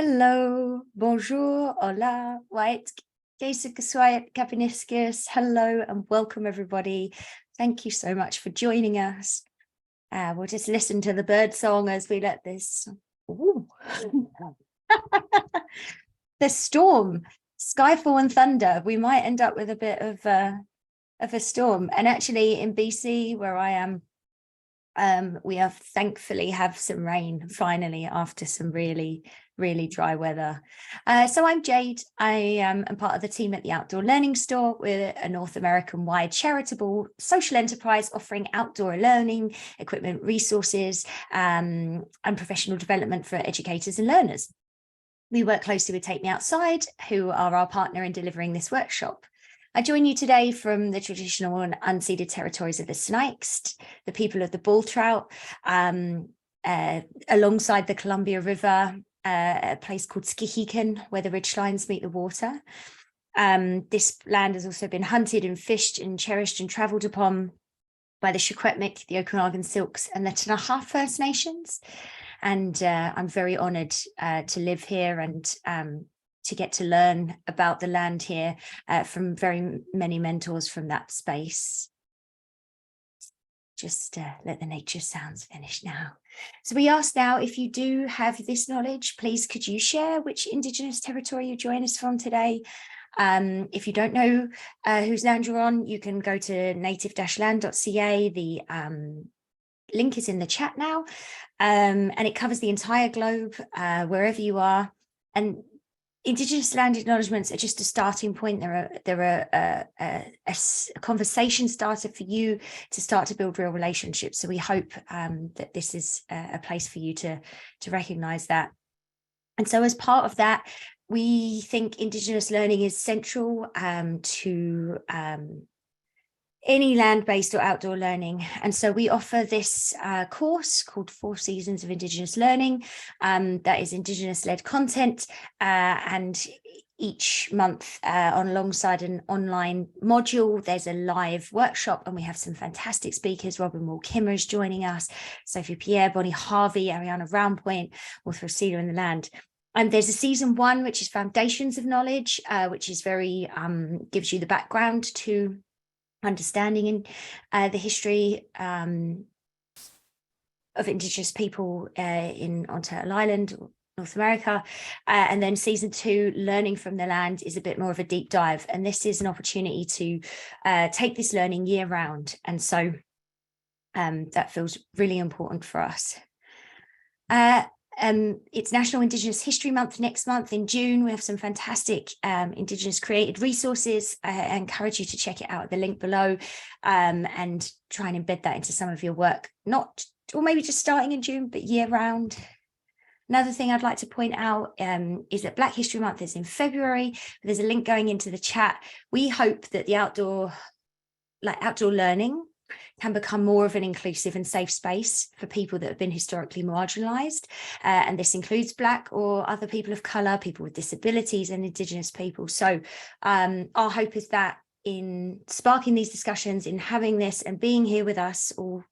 Hello, bonjour, hola, white, kapiniscus. Hello and welcome everybody. Thank you so much for joining us. We'll just listen to the bird song as we let this. The storm, skyfall and thunder. We might end up with a bit of a storm. And actually in BC, where I am, we have thankfully have some rain finally after some really dry weather. So I'm Jade. I am part of the team at the Outdoor Learning Store. We're a North American wide charitable social enterprise offering outdoor learning, equipment, resources, and professional development for educators and learners. We work closely with Take Me Outside, who are our partner in delivering this workshop. I join you today from the traditional and unceded territories of the Snakes, the people of the bull trout, alongside the Columbia River, a place called Skihikan, where the ridgelines meet the water. This land has also been hunted and fished and cherished and travelled upon by the Secwepemc, the Okanagan Silks, and the Ktunaxa First Nations. And I'm very honoured to live here and to get to learn about the land here from very many mentors from that space. Just let the nature sounds finish now. So we ask now, if you do have this knowledge, please could you share which Indigenous territory you join us from today? If you don't know whose land you're on, you can go to native-land.ca. The link is in the chat now, and it covers the entire globe, wherever you are. And Indigenous land acknowledgements are just a starting point. They're a conversation starter for you to start to build real relationships. So we hope that this is a place for you to recognise that. And so as part of that, we think Indigenous learning is central to any land-based or outdoor learning. And so we offer this course called 4 Seasons of Indigenous Learning that is Indigenous-led content, and each month alongside an online module, there's a live workshop, and we have some fantastic speakers. Robin Wall Kimmer is joining us, Sophie Pierre, Bonnie Harvey, Ariana Roundpoint, author of Cedar in the Land. And there's a season 1, which is Foundations of Knowledge, which is very, gives you the background to understanding in the history of Indigenous people on Turtle Island, North America. And then season 2, Learning from the Land, is a bit more of a deep dive. And this is an opportunity to take this learning year round. And so that feels really important for us. It's National Indigenous History Month next month in June. We have some fantastic Indigenous created resources. I encourage you to check it out at the link below and try and embed that into some of your work, or maybe just starting in June, but year round. Another thing I'd like to point out is that Black History Month is in February. There's a link going into the chat. We hope that the outdoor learning can become more of an inclusive and safe space for people that have been historically marginalised. And this includes Black or other people of colour, people with disabilities and Indigenous people. So our hope is that in sparking these discussions, in having this and being here with us, all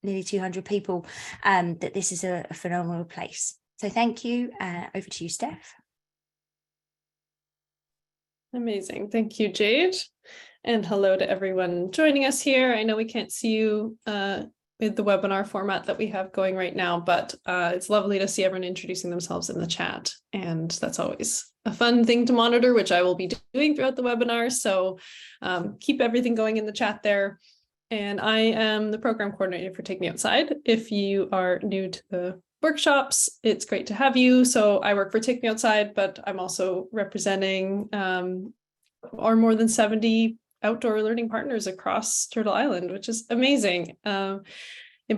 nearly 200 people, that this is a phenomenal place. So thank you. Over to you, Steph. Amazing. Thank you, Jade. And hello to everyone joining us here. I know we can't see you with the webinar format that we have going right now, but it's lovely to see everyone introducing themselves in the chat. And that's always a fun thing to monitor, which I will be doing throughout the webinar. So keep everything going in the chat there. And I am the program coordinator for Take Me Outside. If you are new to the workshops, it's great to have you. So I work for Take Me Outside, but I'm also representing our more than 70 outdoor learning partners across Turtle Island, which is amazing. In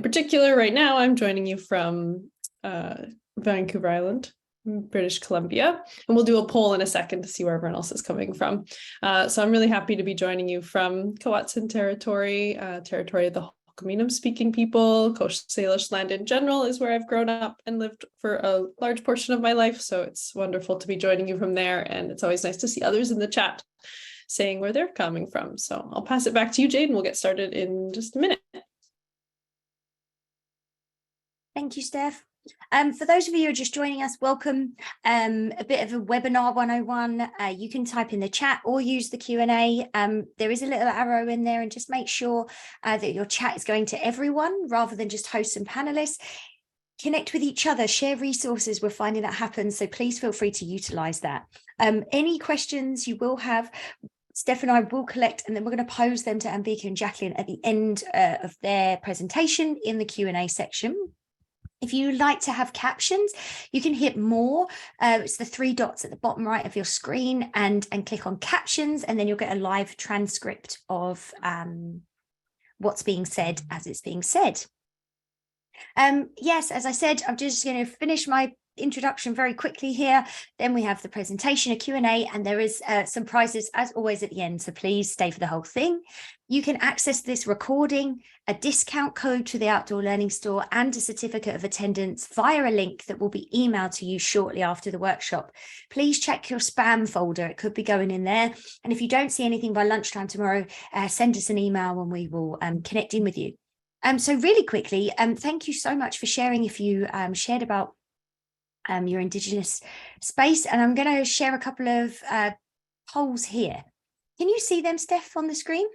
particular, right now, I'm joining you from Vancouver Island, British Columbia, and we'll do a poll in a second to see where everyone else is coming from. So I'm really happy to be joining you from Kawatsan territory, territory of the Hokominum speaking people. Coast Salish land in general is where I've grown up and lived for a large portion of my life. So it's wonderful to be joining you from there. And it's always nice to see others in the chat saying where they're coming from. So I'll pass it back to you, Jade, and we'll get started in just a minute. Thank you, Steph. For those of you who are just joining us, welcome. A bit of a webinar 101. You can type in the chat or use the Q&A. There is a little arrow in there, and just make sure that your chat is going to everyone rather than just hosts and panelists. Connect with each other, share resources. We're finding that happens, so please feel free to utilize that. Any questions you will have, Steph and I will collect, and then we're going to pose them to Ambika and Jacqueline at the end of their presentation in the Q&A section. If you like to have captions, you can hit more. It's the 3 dots at the bottom right of your screen, and click on captions, and then you'll get a live transcript of what's being said as it's being said. Yes, as I said, I'm just going to finish my introduction very quickly here. Then we have the presentation, a Q&A, and there is some prizes as always at the end, so please stay for the whole thing. You can access this recording, a discount code to the Outdoor Learning Store, and a certificate of attendance via a link that will be emailed to you shortly after the workshop. Please check your spam folder, it could be going in there, and if you don't see anything by lunchtime tomorrow, send us an email and we will connect in with you. So really quickly, thank you so much for sharing if you shared about your Indigenous space, and I'm going to share a couple of polls here. Can you see them, Steph, on the screen?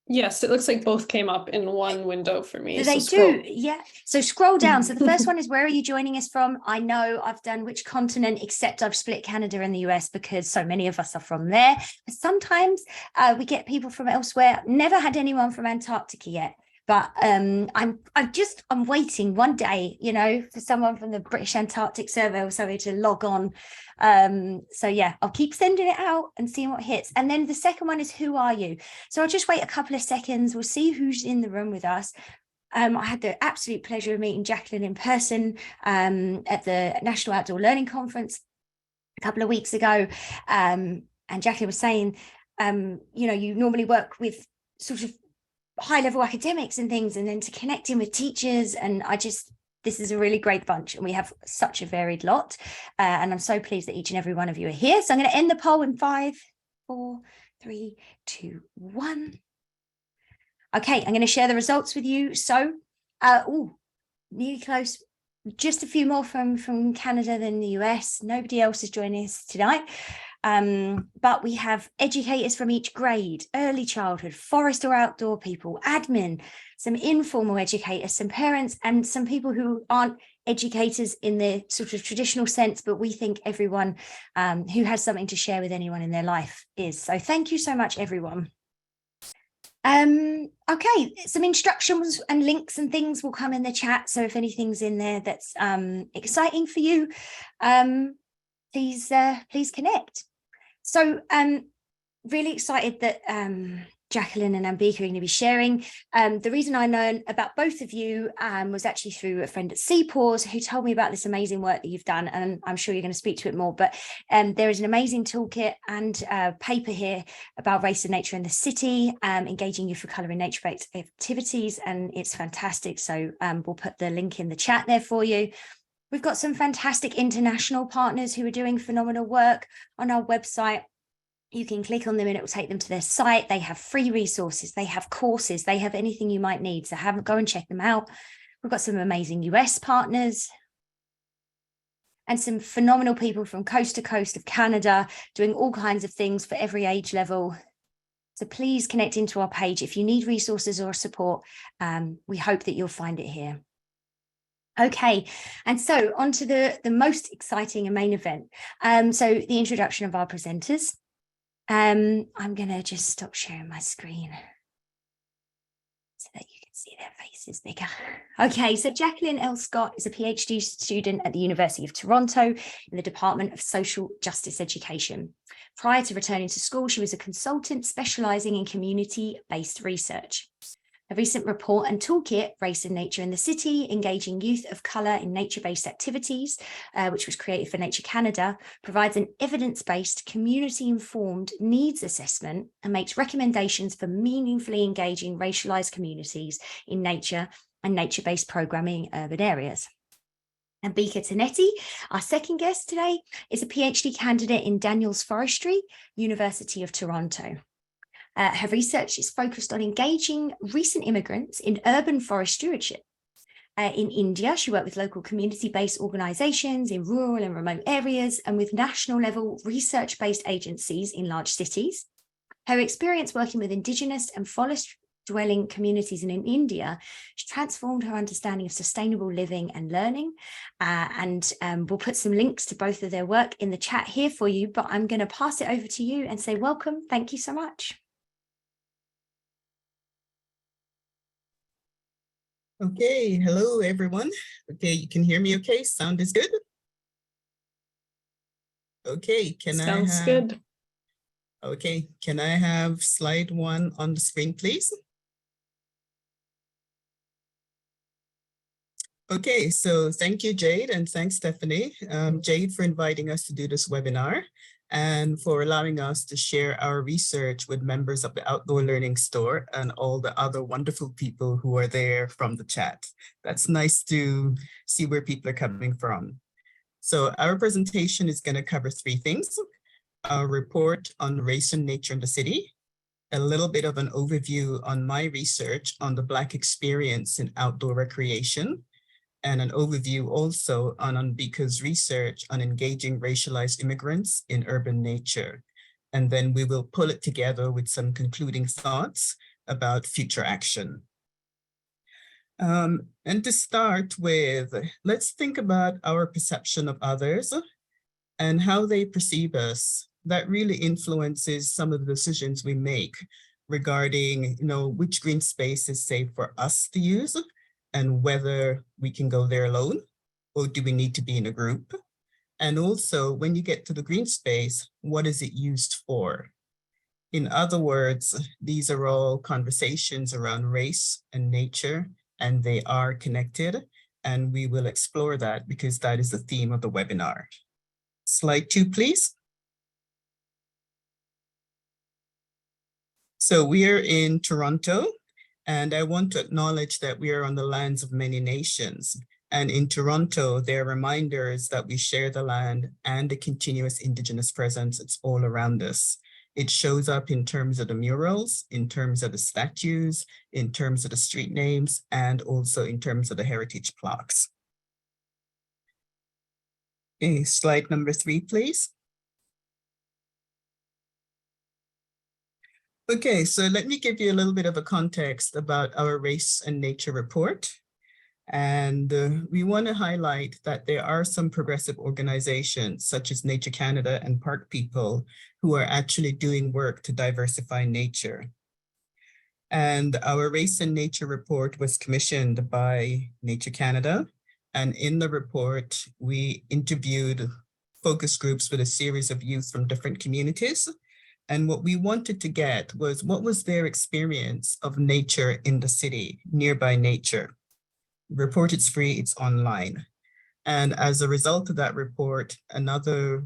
Yes, it looks like both came up in one window for me. They do, yeah. So scroll down. So the first one is, where are you joining us from? I know I've done which continent, except I've split Canada and the US because so many of us are from there. Sometimes we get people from elsewhere. Never had anyone from Antarctica yet. But I'm waiting one day, you know, for someone from the British Antarctic Survey or something to log on. So yeah, I'll keep sending it out and seeing what hits. And then the second one is, who are you? So I'll just wait a couple of seconds. We'll see who's in the room with us. I had the absolute pleasure of meeting Jacqueline in person at the National Outdoor Learning Conference a couple of weeks ago. And Jacqueline was saying, you know, you normally work with sort of high-level academics and things, and then to connect in with teachers, and this is a really great bunch, and we have such a varied lot, and I'm so pleased that each and every one of you are here. So I'm going to end the poll in 5, 4, 3, 2, 1. Okay, I'm going to share the results with you. So nearly close, just a few more from Canada than the US. Nobody else is joining us tonight. But we have educators from each grade, early childhood, forest or outdoor people, admin, some informal educators, some parents, and some people who aren't educators in the sort of traditional sense, but we think everyone who has something to share with anyone in their life is. So thank you so much, everyone. Okay, some instructions and links and things will come in the chat. So if anything's in there that's exciting for you, please connect. So really excited that Jacqueline and Ambika are going to be sharing. The reason I know about both of you was actually through a friend at CPAWS who told me about this amazing work that you've done, and I'm sure you're going to speak to it more, but there is an amazing toolkit and paper here about race and nature in the city, engaging youth of colour in nature-based activities, and it's fantastic. So we'll put the link in the chat there for you. We've got some fantastic international partners who are doing phenomenal work on our website. You can click on them and it will take them to their site. They have free resources, they have courses, they have anything you might need. So go and check them out. We've got some amazing US partners and some phenomenal people from coast to coast of Canada doing all kinds of things for every age level. So please connect into our page. If you need resources or support, we hope that you'll find it here. Okay, and so on to the most exciting and main event. So the introduction of our presenters. I'm going to just stop sharing my screen so that you can see their faces bigger. Okay, so Jacqueline L. Scott is a PhD student at the University of Toronto in the Department of Social Justice Education. Prior to returning to school, she was a consultant specialising in community-based research. A recent report and toolkit, Race and Nature in the City, Engaging Youth of Colour in Nature-Based Activities, which was created for Nature Canada, provides an evidence-based, community-informed needs assessment and makes recommendations for meaningfully engaging racialised communities in nature and nature-based programming in urban areas. Ambika Tenneti, our second guest today, is a PhD candidate in Daniels Forestry, University of Toronto. Her research is focused on engaging recent immigrants in urban forest stewardship. In India, she worked with local community-based organisations in rural and remote areas and with national-level research-based agencies in large cities. Her experience working with Indigenous and forest-dwelling communities in India transformed her understanding of sustainable living and learning. We'll put some links to both of their work in the chat here for you, but I'm going to pass it over to you and say welcome. Thank you so much. Okay, hello everyone. Okay, you can hear me okay? Sound is good? Okay, Sounds good. Okay, can I have slide 1 on the screen, please? Okay, so thank you, Jade, and thanks, Stephanie. Jade, for inviting us to do this webinar and for allowing us to share our research with members of the Outdoor Learning Store and all the other wonderful people who are there from the chat. That's nice to see where people are coming from. So our presentation is going to cover 3 things: our report on race and nature in the city, a little bit of an overview on my research on the Black experience in outdoor recreation, and an overview also on Ambika's research on engaging racialized immigrants in urban nature. And then we will pull it together with some concluding thoughts about future action. And to start with, let's think about our perception of others and how they perceive us. That really influences some of the decisions we make regarding, which green space is safe for us to use, and whether we can go there alone or do we need to be in a group? And also, when you get to the green space, what is it used for? In other words, these are all conversations around race and nature, and they are connected. And we will explore that because that is the theme of the webinar. Slide 2, please. So we are in Toronto. And I want to acknowledge that we are on the lands of many nations. And in Toronto, there are reminders that we share the land and the continuous Indigenous presence that's all around us. It shows up in terms of the murals, in terms of the statues, in terms of the street names, and also in terms of the heritage plaques. Okay, slide number 3, please. Okay, so let me give you a little bit of a context about our race and nature report. And we want to highlight that there are some progressive organizations such as Nature Canada and Park People who are actually doing work to diversify nature. And our race and nature report was commissioned by Nature Canada. And in the report, we interviewed focus groups with a series of youth from different communities. And what we wanted to get was what was their experience of nature in the city, nearby nature. The report is free, it's online. And as a result of that report, another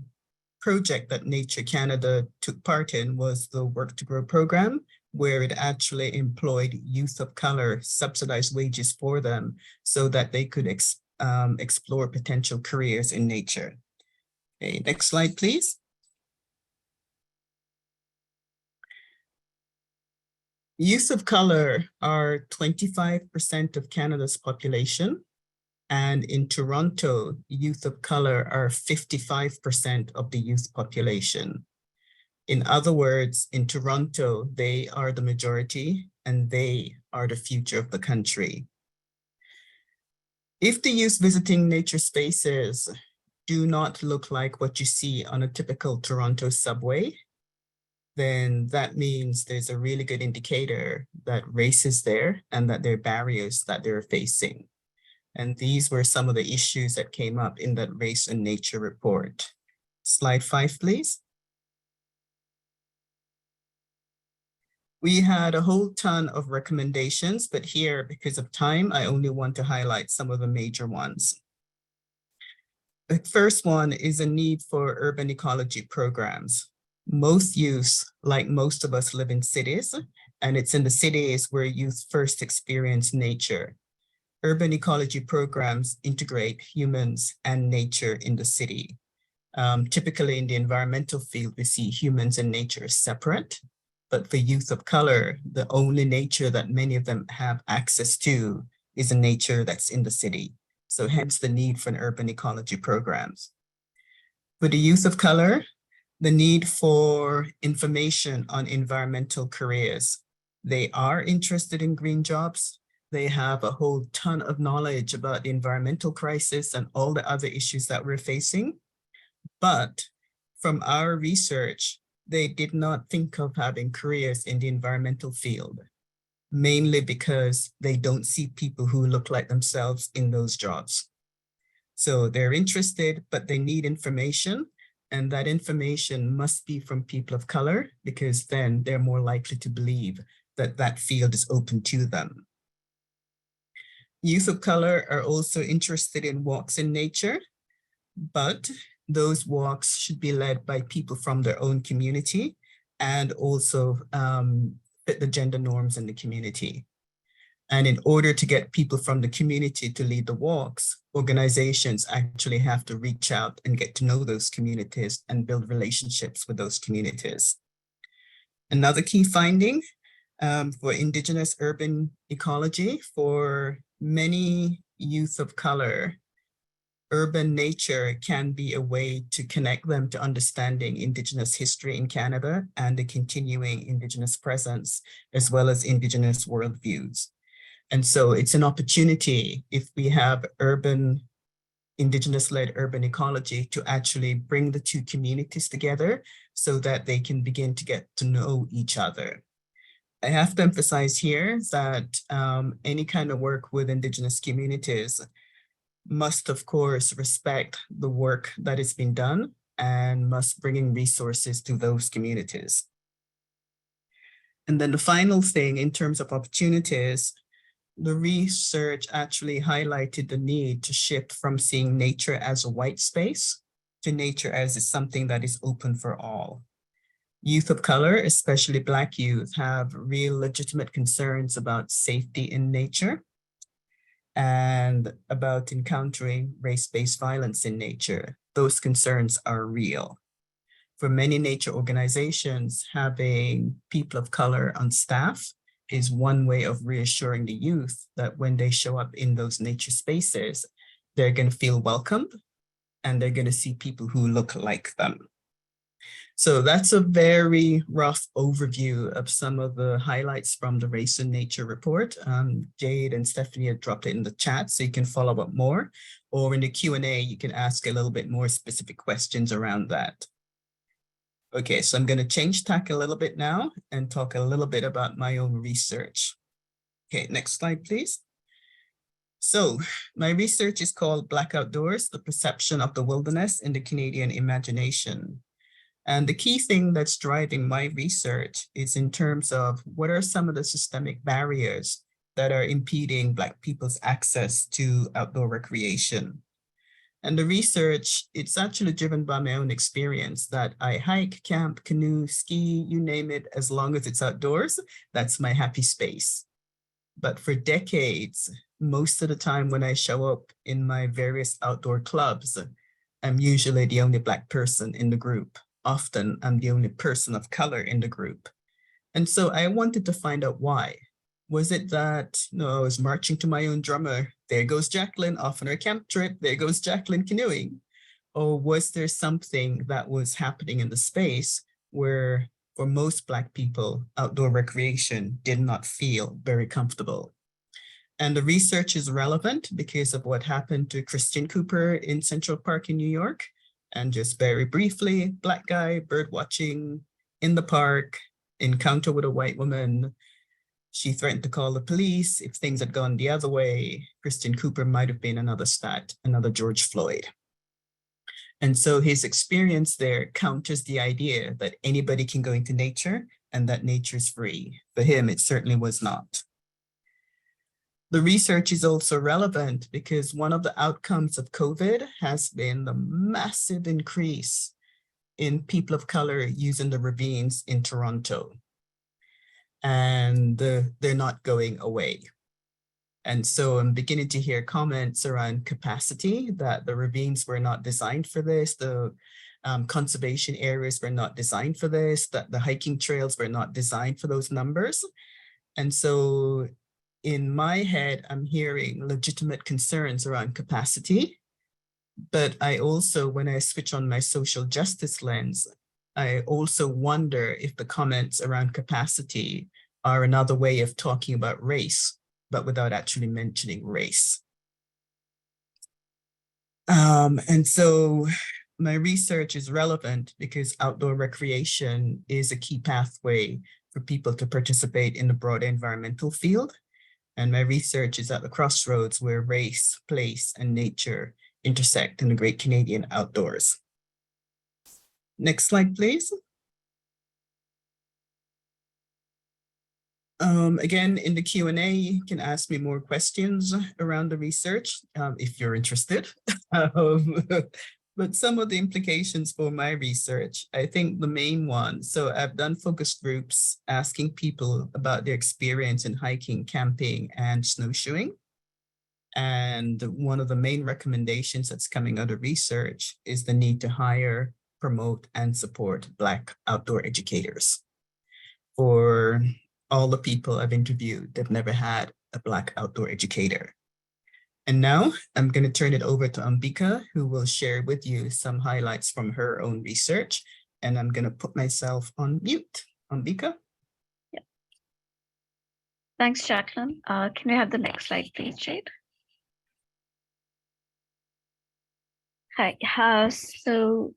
project that Nature Canada took part in was the Work to Grow program, where it actually employed youth of color, subsidized wages for them so that they could explore potential careers in nature. Okay, next slide, please. Youth of color are 25% of Canada's population, and in Toronto, youth of color are 55% of the youth population. In other words, in Toronto, they are the majority and they are the future of the country. If the youth visiting nature spaces do not look like what you see on a typical Toronto subway, then that means there's a really good indicator that race is there and that there are barriers that they're facing. And these were some of the issues that came up in that race and nature report. Slide 5, please. We had a whole ton of recommendations, but here, because of time, I only want to highlight some of the major ones. The first one is a need for urban ecology programs. Most youth, like most of us, live in cities, and it's in the cities where youth first experience nature. Urban ecology programs integrate humans and nature in the city. Typically in the environmental field, we see humans and nature separate, but for youth of color, the only nature that many of them have access to is a nature that's in the city. So hence the need for an urban ecology programs. For the youth of color, the need for information on environmental careers. They are interested in green jobs. They have a whole ton of knowledge about the environmental crisis and all the other issues that we're facing. But from our research, they did not think of having careers in the environmental field, mainly because they don't see people who look like themselves in those jobs. So they're interested, but they need information. And that information must be from people of color, because then they're more likely to believe that that field is open to them. Youth of color are also interested in walks in nature, but those walks should be led by people from their own community and also fit the gender norms in the community. And in order to get people from the community to lead the walks, organizations actually have to reach out and get to know those communities and build relationships with those communities. Another key finding for Indigenous urban ecology, for many youth of color, urban nature can be a way to connect them to understanding Indigenous history in Canada and the continuing Indigenous presence, as well as Indigenous worldviews. And so it's an opportunity, if we have Indigenous-led urban ecology, to actually bring the two communities together so that they can begin to get to know each other. I have to emphasize here that any kind of work with Indigenous communities must, of course, respect the work that has been done and must bring in resources to those communities. And then the final thing in terms of opportunities, the research actually highlighted the need to shift from seeing nature as a white space to nature as something that is open for all. Youth of color, especially Black youth, have real legitimate concerns about safety in nature and about encountering race-based violence in nature. Those concerns are real. For many nature organizations, having people of color on staff is one way of reassuring the youth that when they show up in those nature spaces, they're going to feel welcomed and they're going to see people who look like them. So that's a very rough overview of some of the highlights from the Race and Nature report. Jade and Stephanie had dropped it in the chat so you can follow up more, or in the Q&A, you can ask a little bit more specific questions around that. Okay, so I'm going to change tack a little bit now and talk a little bit about my own research. Okay, next slide, please. So my research is called Black Outdoors, the Perception of the Wilderness in the Canadian Imagination. And the key thing that's driving my research is in terms of what are some of the systemic barriers that are impeding Black people's access to outdoor recreation. And the research, it's actually driven by my own experience that I hike, camp, canoe, ski, you name it, as long as it's outdoors, that's my happy space. But for decades, most of the time when I show up in my various outdoor clubs, I'm usually the only Black person in the group. Often I'm the only person of color in the group. And so I wanted to find out why. Was it that, I was marching to my own drummer, there goes Jacqueline off on her camp trip, there goes Jacqueline canoeing? Or was there something that was happening in the space where for most Black people, outdoor recreation did not feel very comfortable? And the research is relevant because of what happened to Christian Cooper in Central Park in New York. And just very briefly, Black guy, bird watching in the park, encounter with a white woman. She threatened to call the police. If things had gone the other way, Christian Cooper might have been another stat, another George Floyd. And so his experience there counters the idea that anybody can go into nature and that nature is free. For him, it certainly was not. The research is also relevant because one of the outcomes of COVID has been the massive increase in people of color using the ravines in Toronto. And they're not going away. And so I'm beginning to hear comments around capacity, that the ravines were not designed for this, the conservation areas were not designed for this, that the hiking trails were not designed for those numbers. And so in my head, I'm hearing legitimate concerns around capacity. But I also, when I switch on my social justice lens, I also wonder if the comments around capacity are another way of talking about race, but without actually mentioning race. And so my research is relevant because outdoor recreation is a key pathway for people to participate in the broader environmental field. And my research is at the crossroads where race, place, and nature intersect in the great Canadian outdoors. Next slide, please. Again, in the Q&A, you can ask me more questions around the research if you're interested. But some of the implications for my research, I think the main one, so I've done focus groups asking people about their experience in hiking, camping, and snowshoeing. And one of the main recommendations that's coming out of research is the need to hire, promote, and support Black outdoor educators. For all the people I've interviewed, they've never had a Black outdoor educator. And now I'm going to turn it over to Ambika, who will share with you some highlights from her own research. And I'm going to put myself on mute. Ambika? Yeah. Thanks, Jacqueline. Can we have the next slide, please, Jade? Hi. So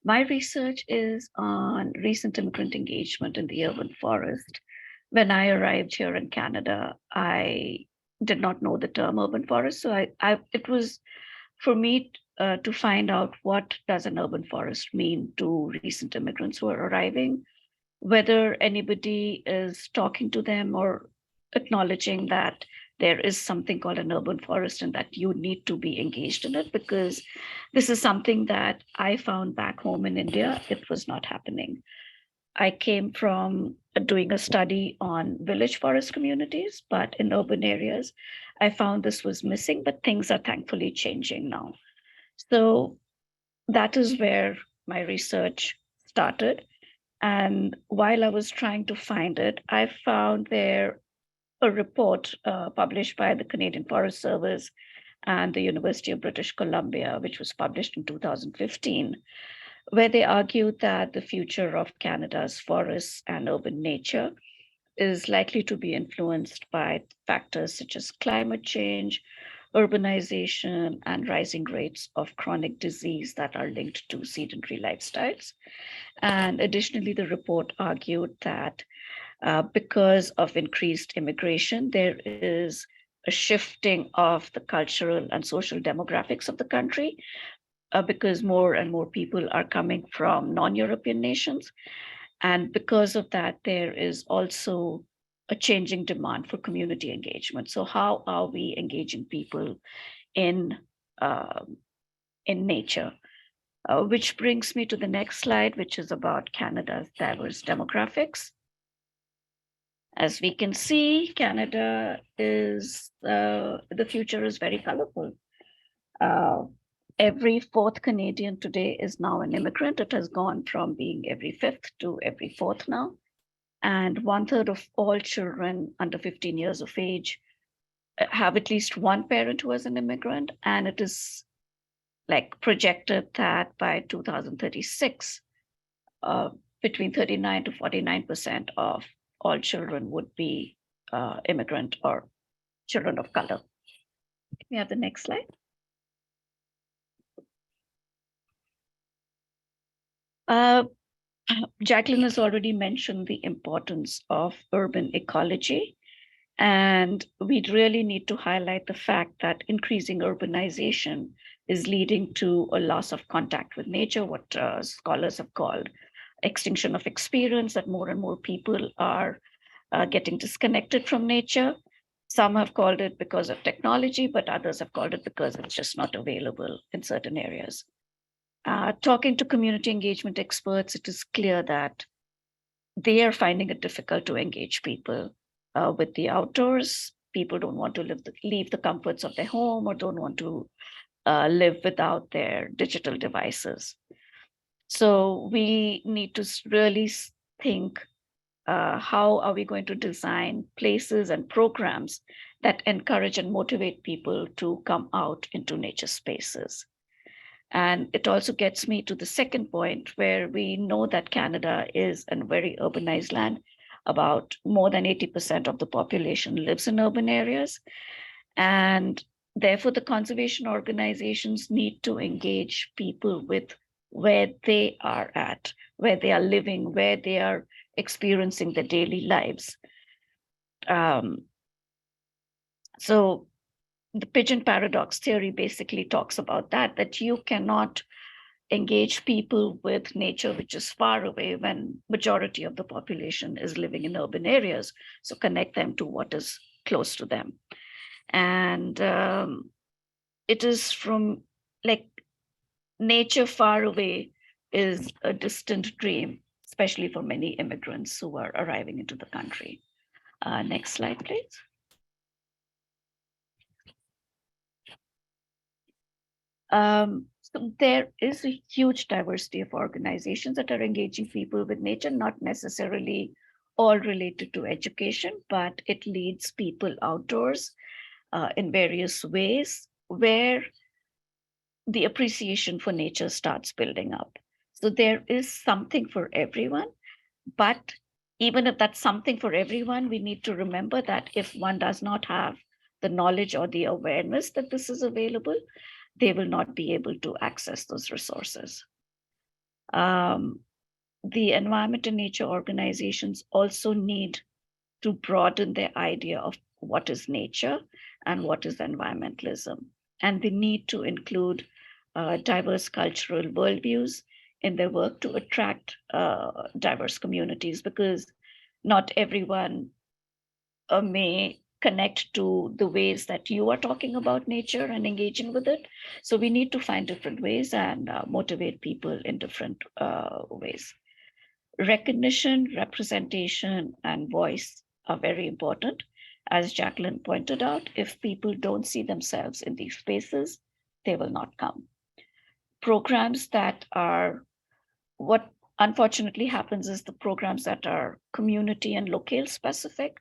my research is on recent immigrant engagement in the urban forest. When I arrived here in Canada, I did not know the term urban forest. So it was for me to find out what does an urban forest mean to recent immigrants who are arriving, whether anybody is talking to them or acknowledging that there is something called an urban forest and that you need to be engaged in it, because this is something that I found back home in India, it was not happening. I came from doing a study on village forest communities, but in urban areas, I found this was missing, but things are thankfully changing now. So that is where my research started. And while I was trying to find it, I found there a report published by the Canadian Forest Service and the University of British Columbia, which was published in 2015, where they argued that the future of Canada's forests and urban nature is likely to be influenced by factors such as climate change, urbanization, and rising rates of chronic disease that are linked to sedentary lifestyles. And additionally, the report argued that because of increased immigration, there is a shifting of the cultural and social demographics of the country, because more and more people are coming from non-European nations. And because of that, there is also a changing demand for community engagement. So how are we engaging people in nature? Which brings me to the next slide, which is about Canada's diverse demographics. As we can see, Canada is, the future is very colorful. Every fourth Canadian today is now an immigrant. It has gone from being every fifth to every fourth now. And 1/3 of all children under 15 years of age have at least one parent who is an immigrant. And it is like projected that by 2036, between 39 to 49% of all children would be immigrant or children of color. Can we have the next slide? Jacqueline has already mentioned the importance of urban ecology, and we really need to highlight the fact that increasing urbanization is leading to a loss of contact with nature, what scholars have called extinction of experience, that more and more people are getting disconnected from nature. Some have called it because of technology, but others have called it because it's just not available in certain areas. Talking to community engagement experts, it is clear that they are finding it difficult to engage people with the outdoors. People don't want to leave the comforts of their home, or don't want to live without their digital devices. So we need to really think, how are we going to design places and programs that encourage and motivate people to come out into nature spaces. And it also gets me to the second point, where we know that Canada is a very urbanized land. About more than 80% of the population lives in urban areas. And therefore, the conservation organizations need to engage people with where they are at, where they are living, where they are experiencing their daily lives. So the pigeon paradox theory basically talks about that you cannot engage people with nature which is far away when majority of the population is living in urban areas. So connect them to what is close to them. And it is from like nature far away is a distant dream, especially for many immigrants who are arriving into the country. Next slide, please. So there is a huge diversity of organizations that are engaging people with nature, not necessarily all related to education, but it leads people outdoors in various ways where the appreciation for nature starts building up. So there is something for everyone, but even if that's something for everyone, we need to remember that if one does not have the knowledge or the awareness that this is available, they will not be able to access those resources. The environment and nature organizations also need to broaden their idea of what is nature and what is environmentalism. And they need to include diverse cultural worldviews in their work to attract diverse communities, because not everyone may connect to the ways that you are talking about nature and engaging with it. So we need to find different ways and motivate people in different ways. Recognition, representation, and voice are very important. As Jacqueline pointed out, if people don't see themselves in these spaces, they will not come. Programs that are, what unfortunately happens is the programs that are community and locale specific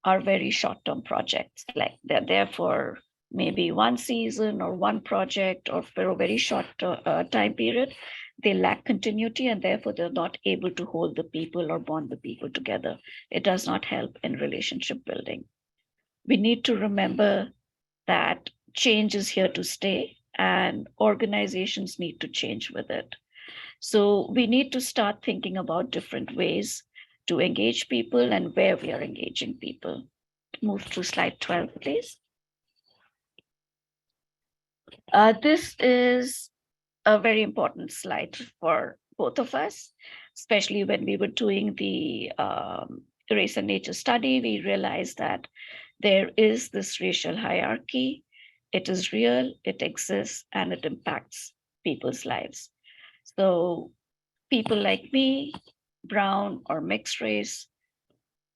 are very short-term projects. Like they're there for maybe one season or one project or for a very short time period. They lack continuity and therefore they're not able to hold the people or bond the people together. It does not help in relationship building. We need to remember that change is here to stay and organizations need to change with it. So we need to start thinking about different ways to engage people and where we are engaging people. Move to slide 12, please. This is a very important slide for both of us, especially when we were doing the race and nature study. We realized that there is this racial hierarchy. It is real, it exists, and it impacts people's lives. So people like me, brown or mixed race,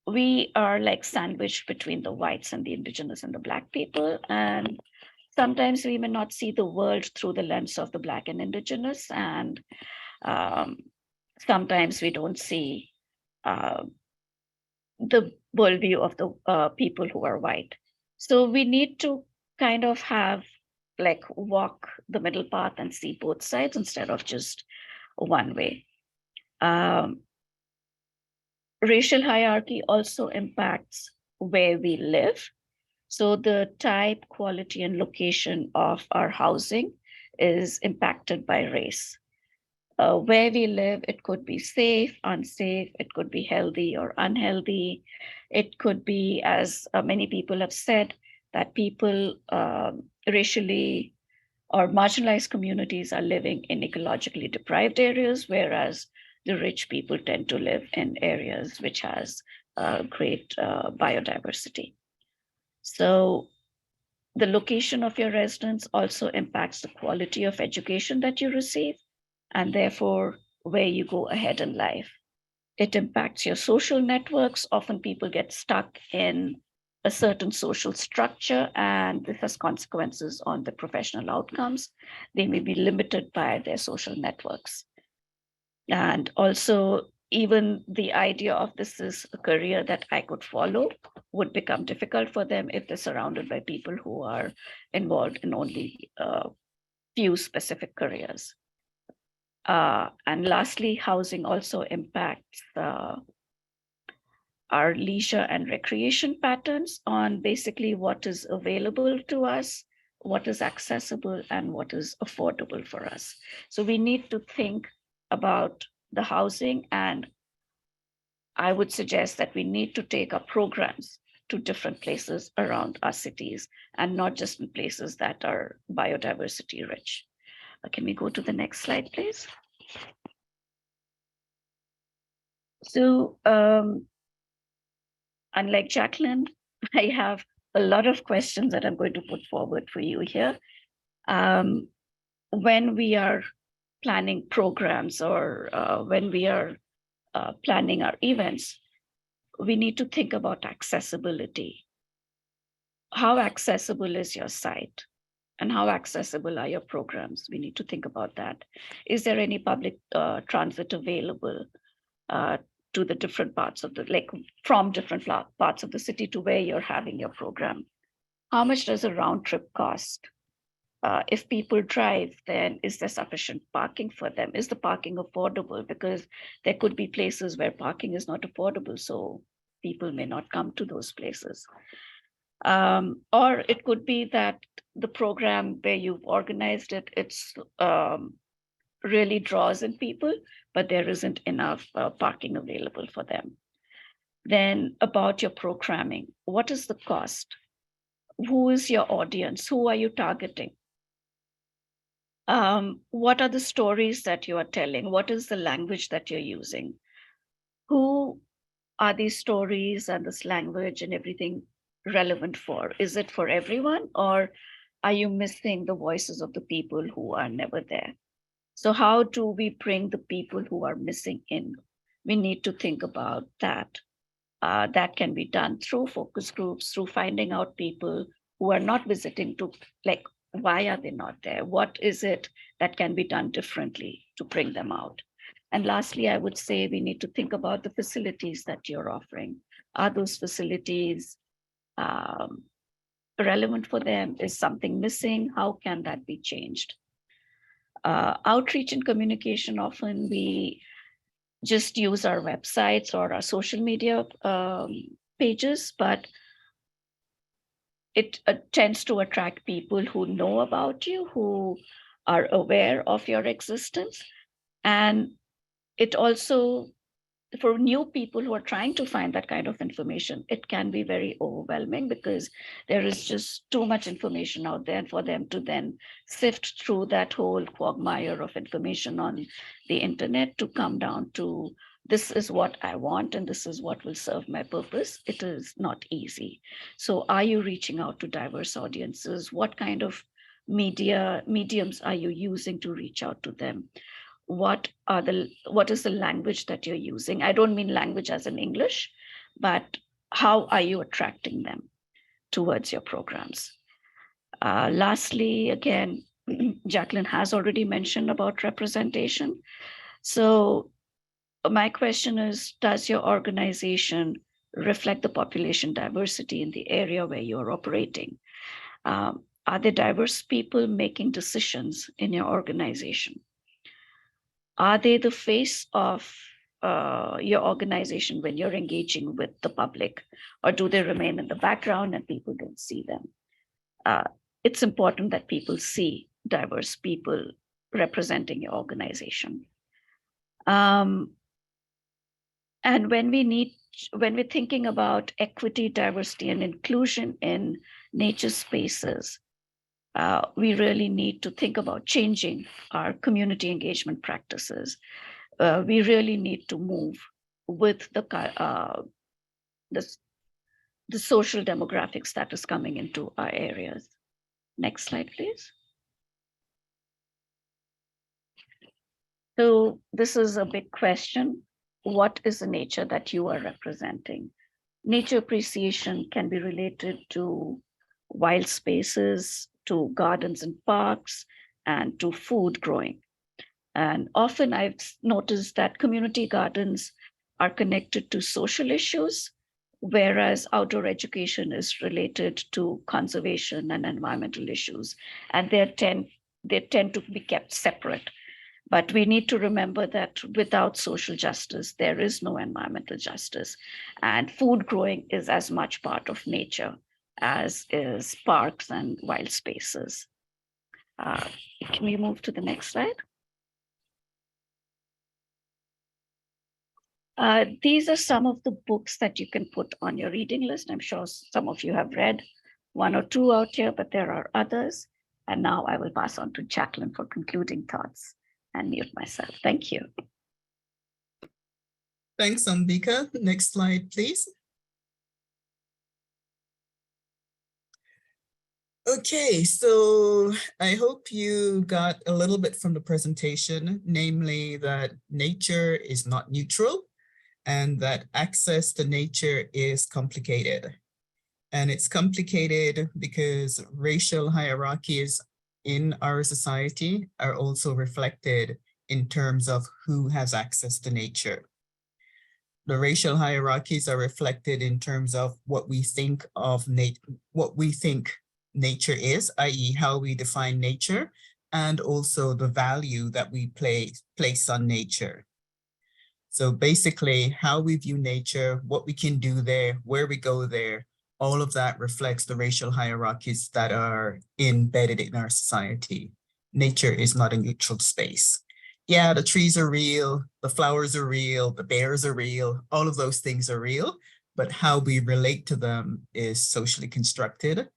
we are like sandwiched between the whites and the indigenous and the Black people. And sometimes we may not see the world through the lens of the Black and indigenous. And sometimes we don't see the worldview of the people who are white. So we need to kind of have like walk the middle path and see both sides instead of just one way. Racial hierarchy also impacts where we live. So the type, quality, and location of our housing is impacted by race. Where we live, it could be safe, unsafe, it could be healthy or unhealthy. It could be, as many people have said, that people racially or marginalized communities are living in ecologically deprived areas, whereas the rich people tend to live in areas which has great biodiversity. So the location of your residence also impacts the quality of education that you receive, and therefore where you go ahead in life. It impacts your social networks. Often people get stuck in a certain social structure, and this has consequences on the professional outcomes. They may be limited by their social networks. And also even the idea of this is a career that I could follow would become difficult for them if they're surrounded by people who are involved in only a few specific careers. And lastly, housing also impacts our leisure and recreation patterns on basically what is available to us, what is accessible, and what is affordable for us. So we need to think about the housing, and I would suggest that we need to take our programs to different places around our cities and not just in places that are biodiversity rich. Can we go to the next slide, please? So unlike Jacqueline, I have a lot of questions that I'm going to put forward for you here. When we are planning programs or when we are planning our events, we need to think about accessibility. How accessible is your site? And how accessible are your programs? We need to think about that. Is there any public transit available to the different parts of the, like from different parts of the city to where you're having your program? How much does a round trip cost? If people drive, then is there sufficient parking for them? Is the parking affordable? Because there could be places where parking is not affordable, so people may not come to those places. Or it could be that the program where you've organized it, it's really draws in people, but there isn't enough parking available for them. Then about your programming, what is the cost? Who is your audience? Who are you targeting? What are the stories that you are telling? What is the language that you're using? Who are these stories and this language and everything relevant for? Is it for everyone, or are you missing the voices of the people who are never there? So how do we bring the people who are missing in? We need to think about that. That can be done through focus groups, through finding out people who are not visiting to, like, why are they not there? What is it that can be done differently to bring them out? And lastly, I would say we need to think about the facilities that you're offering. Are those facilities relevant for them? Is something missing? How can that be changed? Outreach and communication, often we just use our websites or our social media pages, but it tends to attract people who know about you, who are aware of your existence. And it also, for new people who are trying to find that kind of information, it can be very overwhelming because there is just too much information out there, and for them to then sift through that whole quagmire of information on the internet to come down to, this is what I want and this is what will serve my purpose, it is not easy. So are you reaching out to diverse audiences? What kind of mediums are you using to reach out to them? What is the language that you're using? I don't mean language as in English, but how are you attracting them towards your programs? Lastly, again, Jacqueline has already mentioned about representation. So my question is, does your organization reflect the population diversity in the area where you're operating? Are there diverse people making decisions in your organization? Are they the face of your organization when you're engaging with the public, or do they remain in the background and people don't see them? It's important that people see diverse people representing your organization. And when we're thinking about equity, diversity, and inclusion in nature spaces, we really need to think about changing our community engagement practices. We really need to move with the social demographics that is coming into our areas. Next slide, please. So this is a big question. What is the nature that you are representing? Nature appreciation can be related to wild spaces, to gardens and parks, and to food growing. And often I've noticed that community gardens are connected to social issues, whereas outdoor education is related to conservation and environmental issues. And they tend to be kept separate. But we need to remember that without social justice, there is no environmental justice. And food growing is as much part of nature as is parks and wild spaces. Can we move to the next slide? These are some of the books that you can put on your reading list. I'm sure some of you have read one or two out here, but there are others. And now I will pass on to Jacqueline for concluding thoughts and mute myself. Thank you. Thanks, Ambika. Next slide, please. Okay, so I hope you got a little bit from the presentation, namely that nature is not neutral and that access to nature is complicated. And it's complicated because racial hierarchies in our society are also reflected in terms of who has access to nature. The racial hierarchies are reflected in terms of what we think of nature is, i.e. how we define nature, and also the value that we place on nature. So basically how we view nature, what we can do there, where we go there, all of that reflects the racial hierarchies that are embedded in our society. Nature is not a neutral space. Yeah, the trees are real, the flowers are real, the bears are real, all of those things are real, but how we relate to them is socially constructed.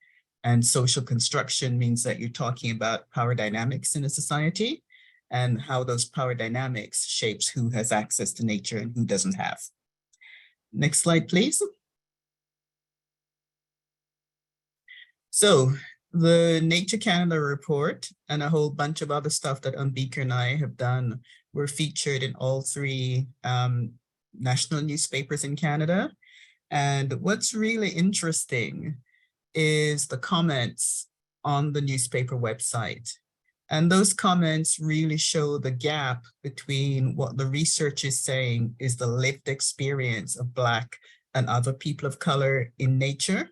And social construction means that you're talking about power dynamics in a society and how those power dynamics shapes who has access to nature and who doesn't have. Next slide, please. So the Nature Canada report and a whole bunch of other stuff that Ambika and I have done were featured in all three national newspapers in Canada. And what's really interesting is the comments on the newspaper website. And those comments really show the gap between what the research is saying is the lived experience of Black and other people of color in nature,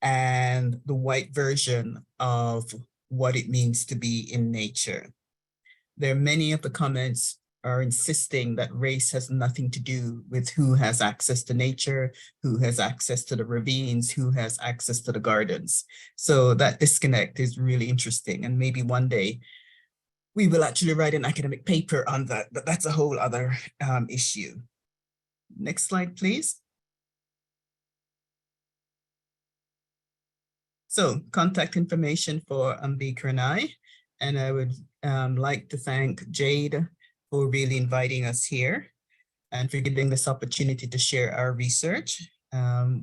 and the white version of what it means to be in nature. There are many of the comments are insisting that race has nothing to do with who has access to nature, who has access to the ravines, who has access to the gardens. So that disconnect is really interesting. And maybe one day we will actually write an academic paper on that, but that's a whole other issue. Next slide, please. So contact information for Ambika and I would like to thank Jade for really inviting us here and for giving this opportunity to share our research.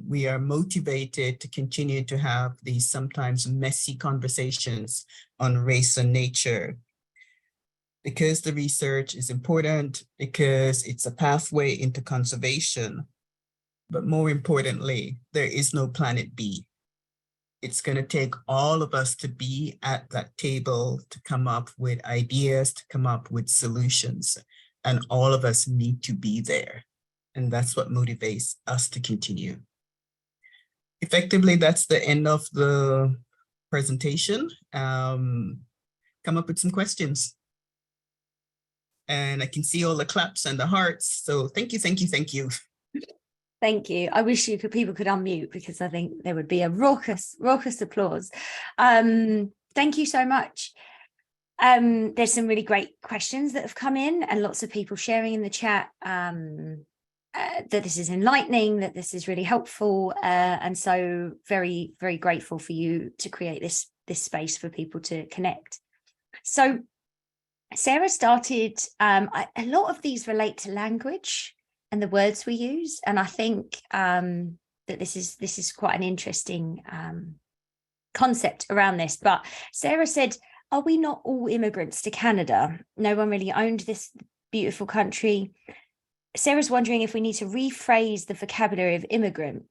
We are motivated to continue to have these sometimes messy conversations on race and nature, because the research is important, because it's a pathway into conservation, but more importantly, there is no planet B. It's going to take all of us to be at that table to come up with ideas, to come up with solutions, and all of us need to be there. And that's what motivates us to continue. Effectively, that's the end of the presentation. Come up with some questions. And I can see all the claps and the hearts. So thank you, thank you, thank you. Thank you. I wish people could unmute, because I think there would be a raucous applause. Thank you so much. There's some really great questions that have come in, and lots of people sharing in the chat that this is enlightening, that this is really helpful. And so very, very grateful for you to create this space for people to connect. So Sarah started, a lot of these relate to language and the words we use. And I think that this is quite an interesting concept around this. But Sarah said, are we not all immigrants to Canada? No one really owned this beautiful country. Sarah's wondering if we need to rephrase the vocabulary of immigrant.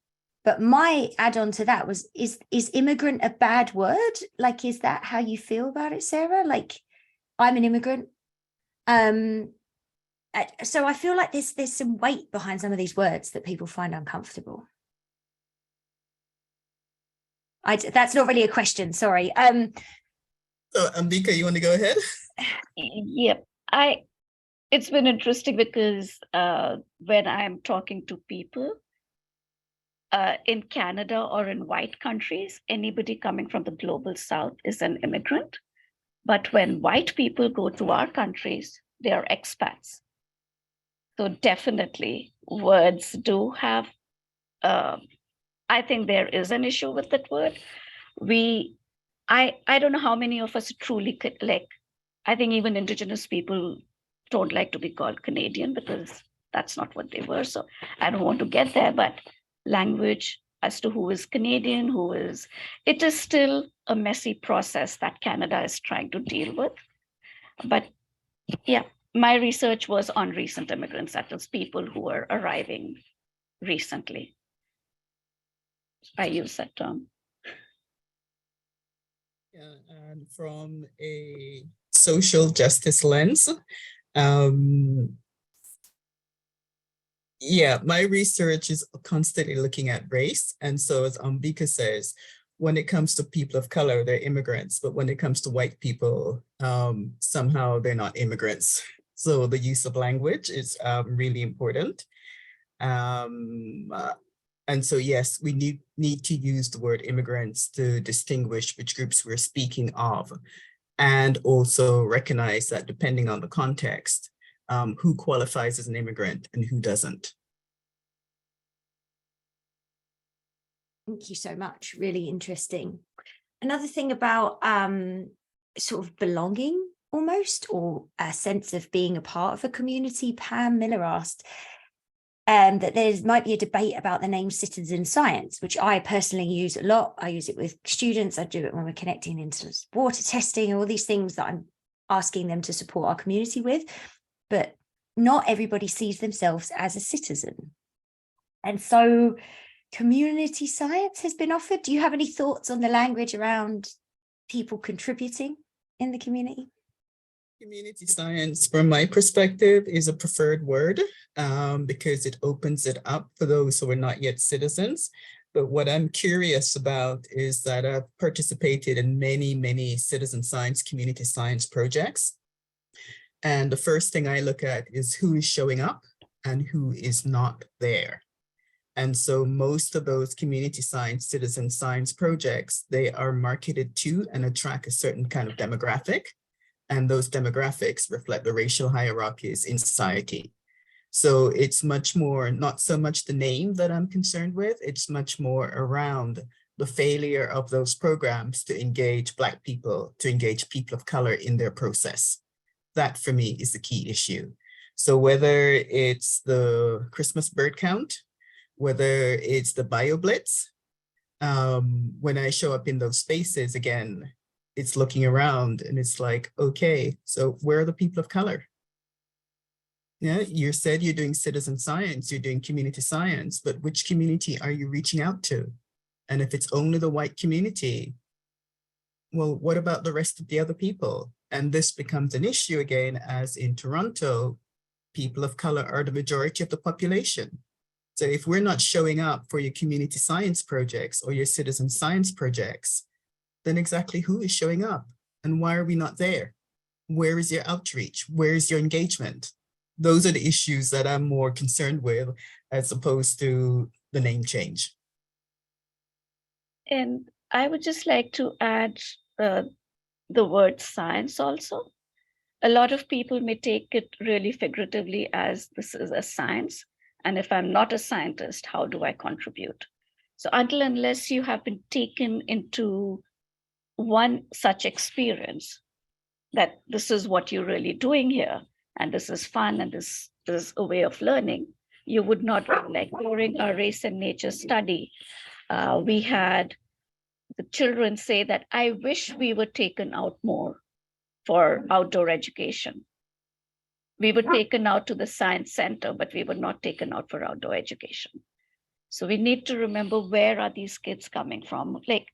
But my add-on to that was, is immigrant a bad word? Like, is that how you feel about it, Sarah? Like, I'm an immigrant. So I feel like there's some weight behind some of these words that people find uncomfortable. That's not really a question, sorry. So Ambika, you want to go ahead? Yep. It's been interesting because when I'm talking to people in Canada or in white countries, anybody coming from the global south is an immigrant. But when white people go to our countries, they are expats. So definitely words do have, I think there is an issue with that word. I don't know how many of us truly like, I think even Indigenous people don't like to be called Canadian because that's not what they were. So I don't want to get there, but language as to who is Canadian, it is still a messy process that Canada is trying to deal with. But yeah, my research was on recent immigrants, that was people who were arriving recently. I use that term. Yeah, and from a social justice lens, yeah, my research is constantly looking at race. And so as Ambika says, when it comes to people of color, they're immigrants, but when it comes to white people, somehow they're not immigrants. So the use of language is really important. And so, yes, we need to use the word immigrants to distinguish which groups we're speaking of, and also recognize that depending on the context, who qualifies as an immigrant and who doesn't. Thank you so much. Really interesting. Another thing about sort of belonging almost, or a sense of being a part of a community, Pam Miller asked that there might be a debate about the name citizen science, which I personally use a lot. I use it with students. I do it when we're connecting into water testing, all these things that I'm asking them to support our community with. But not everybody sees themselves as a citizen. And so community science has been offered. Do you have any thoughts on the language around people contributing in the community? Community science, from my perspective, is a preferred word because it opens it up for those who are not yet citizens. But what I'm curious about is that I've participated in many citizen science, community science projects. And the first thing I look at is who is showing up and who is not there. And so most of those community science, citizen science projects, they are marketed to and attract a certain kind of demographic. And those demographics reflect the racial hierarchies in society. So it's much more, not so much the name that I'm concerned with, it's much more around the failure of those programs to engage Black people, to engage people of color in their process. That for me is the key issue. So whether it's the Christmas bird count, whether it's the BioBlitz, when I show up in those spaces again, it's looking around and it's like, okay, so where are the people of color? Yeah, you said you're doing citizen science, you're doing community science, but which community are you reaching out to? And if it's only the white community, well, what about the rest of the other people? And this becomes an issue again, as in Toronto, people of color are the majority of the population. So if we're not showing up for your community science projects or your citizen science projects, then exactly who is showing up and why are we not there? Where is your outreach? Where is your engagement? Those are the issues that I'm more concerned with as opposed to the name change. And I would just like to add the word science also. A lot of people may take it really figuratively as this is a science. And if I'm not a scientist, how do I contribute? So until unless you have been taken into one such experience, that this is what you're really doing here, and this is fun, and this is a way of learning, you would not, like during our race and nature study, we had the children say that, I wish we were taken out more for outdoor education. We were taken out to the science center, but we were not taken out for outdoor education. So we need to remember, where are these kids coming from? Like,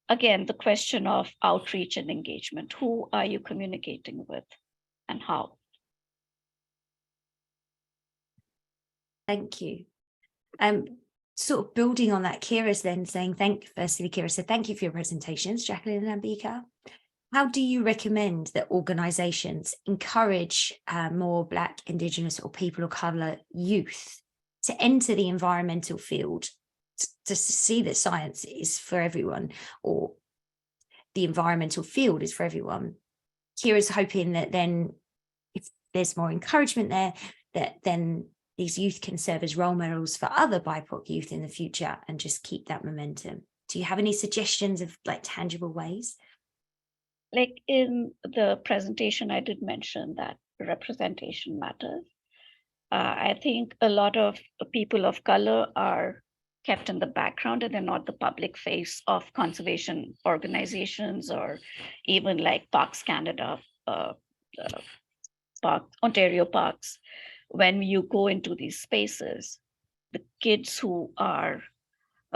again, the question of outreach and engagement. Who are you communicating with and how? Thank you. Sort of building on that, Kira's then saying, Kira said, thank you for your presentations, Jacqueline and Ambika. How do you recommend that organisations encourage more Black, Indigenous or people of colour youth to enter the environmental field, to see that science is for everyone, or the environmental field is for everyone? Kira's hoping that then if there's more encouragement there, that then these youth can serve as role models for other BIPOC youth in the future and just keep that momentum. Do you have any suggestions of like tangible ways? Like in the presentation, I did mention that representation matters. I think a lot of people of color are kept in the background and they're not the public face of conservation organizations or even like Parks Canada, Ontario Parks. When you go into these spaces, the kids who are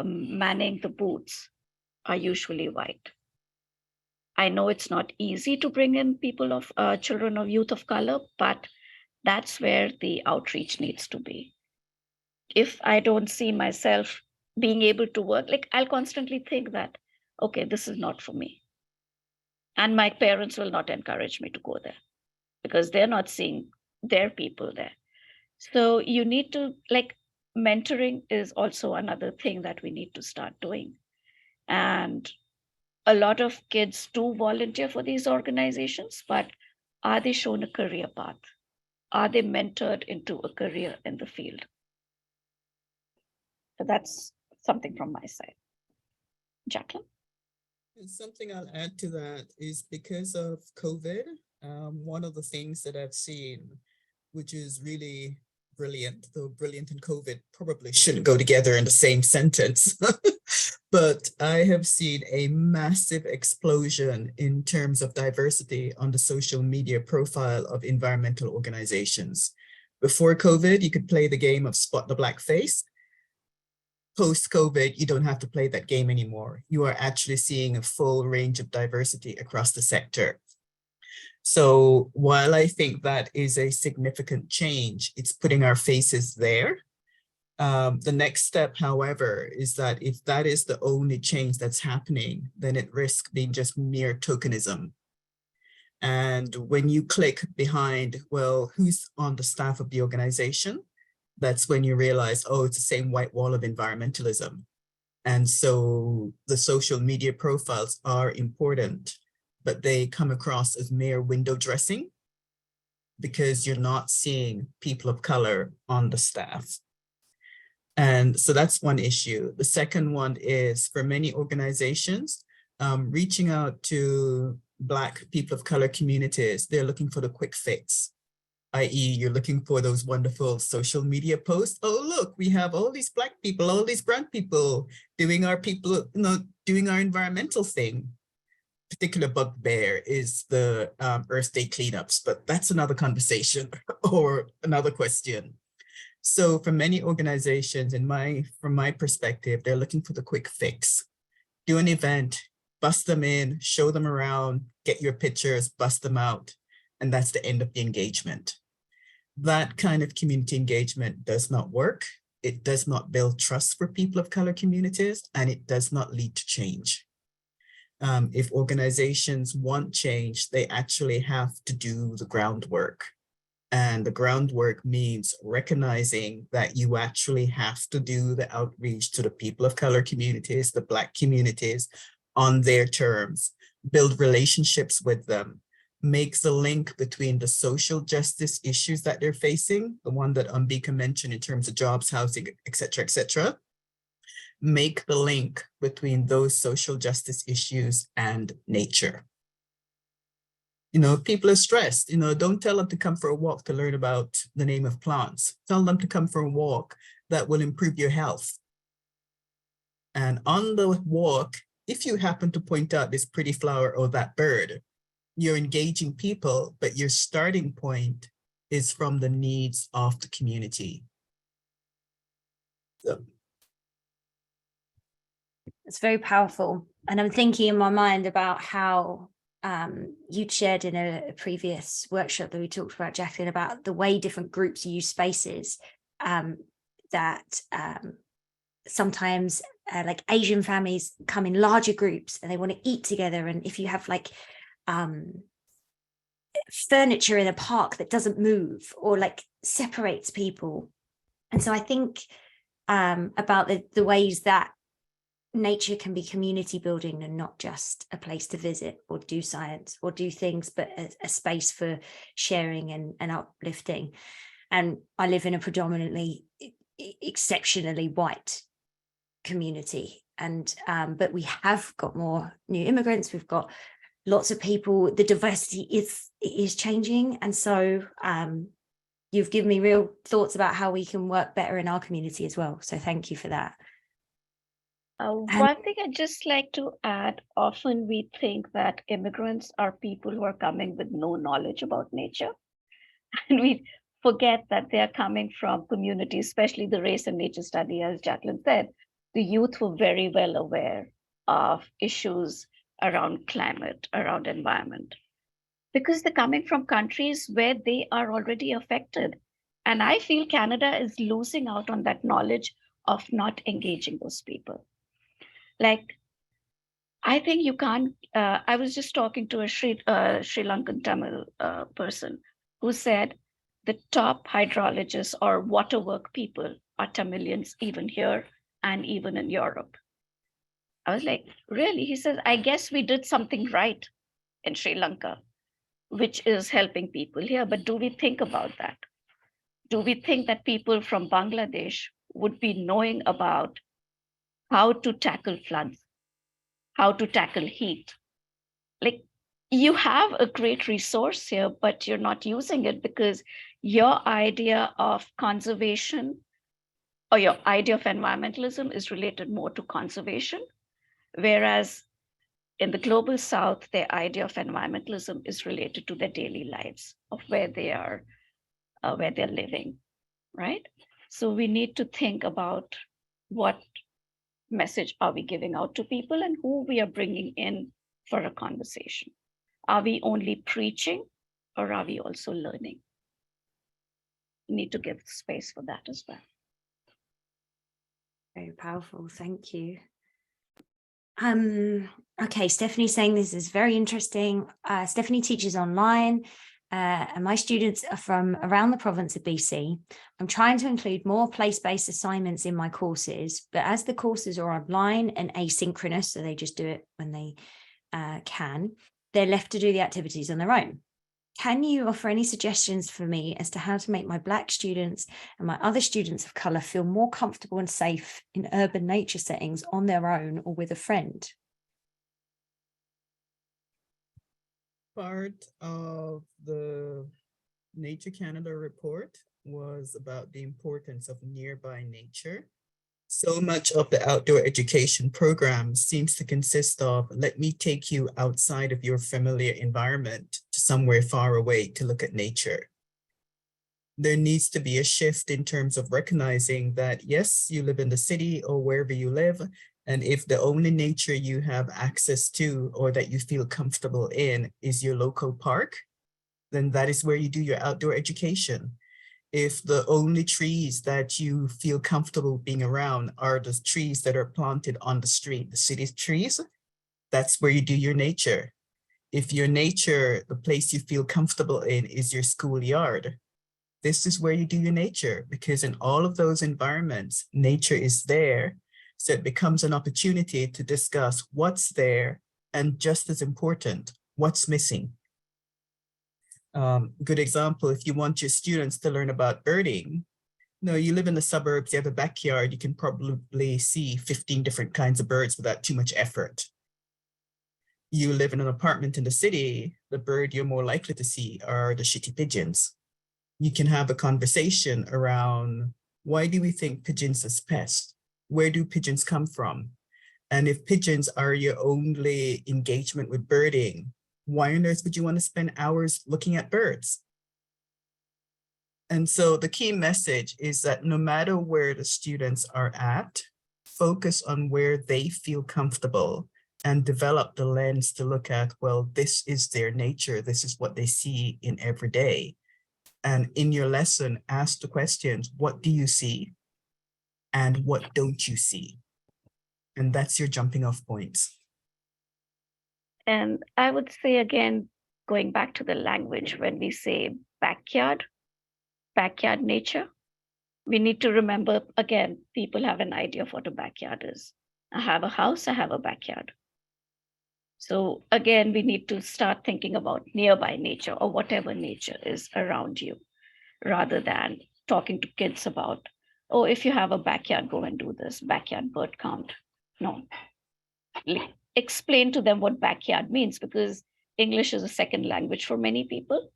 manning the booths are usually white. I know it's not easy to bring in people of children of youth of color, but that's where the outreach needs to be. If I don't see myself being able to work, like I'll constantly think that, okay, this is not for me. And my parents will not encourage me to go there because they're not seeing their people there. So you need to, like, mentoring is also another thing that we need to start doing. And a lot of kids do volunteer for these organizations, but are they shown a career path? Are they mentored into a career in the field? So that's something from my side. Jacqueline? And something I'll add to that is because of COVID, one of the things that I've seen, which is really brilliant, though brilliant and COVID probably shouldn't go together in the same sentence, but I have seen a massive explosion in terms of diversity on the social media profile of environmental organizations. Before COVID, you could play the game of spot the black face. Post-COVID, you don't have to play that game anymore. You are actually seeing a full range of diversity across the sector. So while I think that is a significant change, it's putting our faces there. The next step, however, is that if that is the only change that's happening, then it risks being just mere tokenism. And when you click behind, well, who's on the staff of the organization? That's when you realize, oh, it's the same white wall of environmentalism. And so the social media profiles are important, but they come across as mere window dressing because you're not seeing people of color on the staff. And so that's one issue. The second one is for many organizations, reaching out to Black people of color communities, they're looking for the quick fix, i.e. you're looking for those wonderful social media posts. Oh, look, we have all these Black people, all these brown people doing our doing our environmental thing. Particular bugbear is the Earth Day cleanups, but that's another conversation or another question. So for many organizations, from my perspective, they're looking for the quick fix. Do an event, bust them in, show them around, get your pictures, bust them out, and that's the end of the engagement. That kind of community engagement does not work. It does not build trust for people of color communities, and it does not lead to change. If organizations want change, they actually have to do the groundwork. And the groundwork means recognizing that you actually have to do the outreach to the people of color communities, the Black communities on their terms, build relationships with them, make the link between the social justice issues that they're facing, the one that Ambika mentioned in terms of jobs, housing, et cetera, make the link between those social justice issues and nature. You know, people are stressed, you know, don't tell them to come for a walk to learn about the name of plants. Tell them to come for a walk that will improve your health. And on the walk, if you happen to point out this pretty flower or that bird, you're engaging people, but your starting point is from the needs of the community. So. It's very powerful. And I'm thinking in my mind about how you'd shared in a previous workshop that we talked about, Jacqueline, about the way different groups use spaces. that sometimes like Asian families come in larger groups and they want to eat together. And if you have like furniture in a park that doesn't move or like separates people. And so I think about the ways that nature can be community building and not just a place to visit or do science or do things, but a space for sharing and uplifting. And I live in a predominantly exceptionally white community, and but we have got more new immigrants, we've got lots of people, the diversity is changing. And so you've given me real thoughts about how we can work better in our community as well. So thank you for that. One thing I'd just like to add, often we think that immigrants are people who are coming with no knowledge about nature. And we forget that they are coming from communities, especially the race and nature study, as Jacqueline said. The youth were very well aware of issues around climate, around environment, because they're coming from countries where they are already affected. And I feel Canada is losing out on that knowledge of not engaging those people. Like, I think you can't, I was just talking to a Sri Lankan Tamil person who said the top hydrologists or waterwork people are Tamilians, even here and even in Europe. I was like, really? He says, I guess we did something right in Sri Lanka, which is helping people here. But do we think about that? Do we think that people from Bangladesh would be knowing about how to tackle floods, how to tackle heat? Like, you have a great resource here, but you're not using it because your idea of conservation or your idea of environmentalism is related more to conservation. Whereas in the global South, their idea of environmentalism is related to their daily lives, of where they are, where they're living, right? So we need to think about what message are we giving out to people and who we are bringing in for a conversation. Are we only preaching or are we also learning? We need to give space for that as well. Very powerful, thank you. Okay, Stephanie's saying this is very interesting. Stephanie teaches online, and my students are from around the province of BC. I'm trying to include more place-based assignments in my courses, but as the courses are online and asynchronous, so they just do it when they can, they're left to do the activities on their own. Can you offer any suggestions for me as to how to make my Black students and my other students of colour feel more comfortable and safe in urban nature settings on their own or with a friend? Part of the Nature Canada report was about the importance of nearby nature. So much of the outdoor education program seems to consist of, let me take you outside of your familiar environment to somewhere far away to look at nature. There needs to be a shift in terms of recognizing that, yes, you live in the city or wherever you live, and if the only nature you have access to or that you feel comfortable in is your local park, then that is where you do your outdoor education. If the only trees that you feel comfortable being around are the trees that are planted on the street, the city trees, that's where you do your nature. If your nature, the place you feel comfortable in is your schoolyard, this is where you do your nature, because in all of those environments, nature is there. So it becomes an opportunity to discuss what's there and, just as important, what's missing. Good example, if you want your students to learn about birding, you live in the suburbs, you have a backyard, you can probably see 15 different kinds of birds without too much effort. You live in an apartment in the city, the bird you're more likely to see are the shitty pigeons. You can have a conversation around, why do we think pigeons as pests? Where do pigeons come from? And if pigeons are your only engagement with birding, why on earth would you want to spend hours looking at birds? And so the key message is that no matter where the students are at, focus on where they feel comfortable and develop the lens to look at, well, this is their nature. This is what they see in every day. And in your lesson, ask the questions, what do you see? and what don't you see? And that's your jumping off points. And I would say, again, going back to the language, when we say backyard nature, we need to remember, again, people have an idea of what a backyard is. I have a house, I have a backyard. So again, we need to start thinking about nearby nature or whatever nature is around you, rather than talking to kids about, oh, if you have a backyard, go and do this, backyard bird count. No. Explain to them what backyard means, because English is a second language for many people.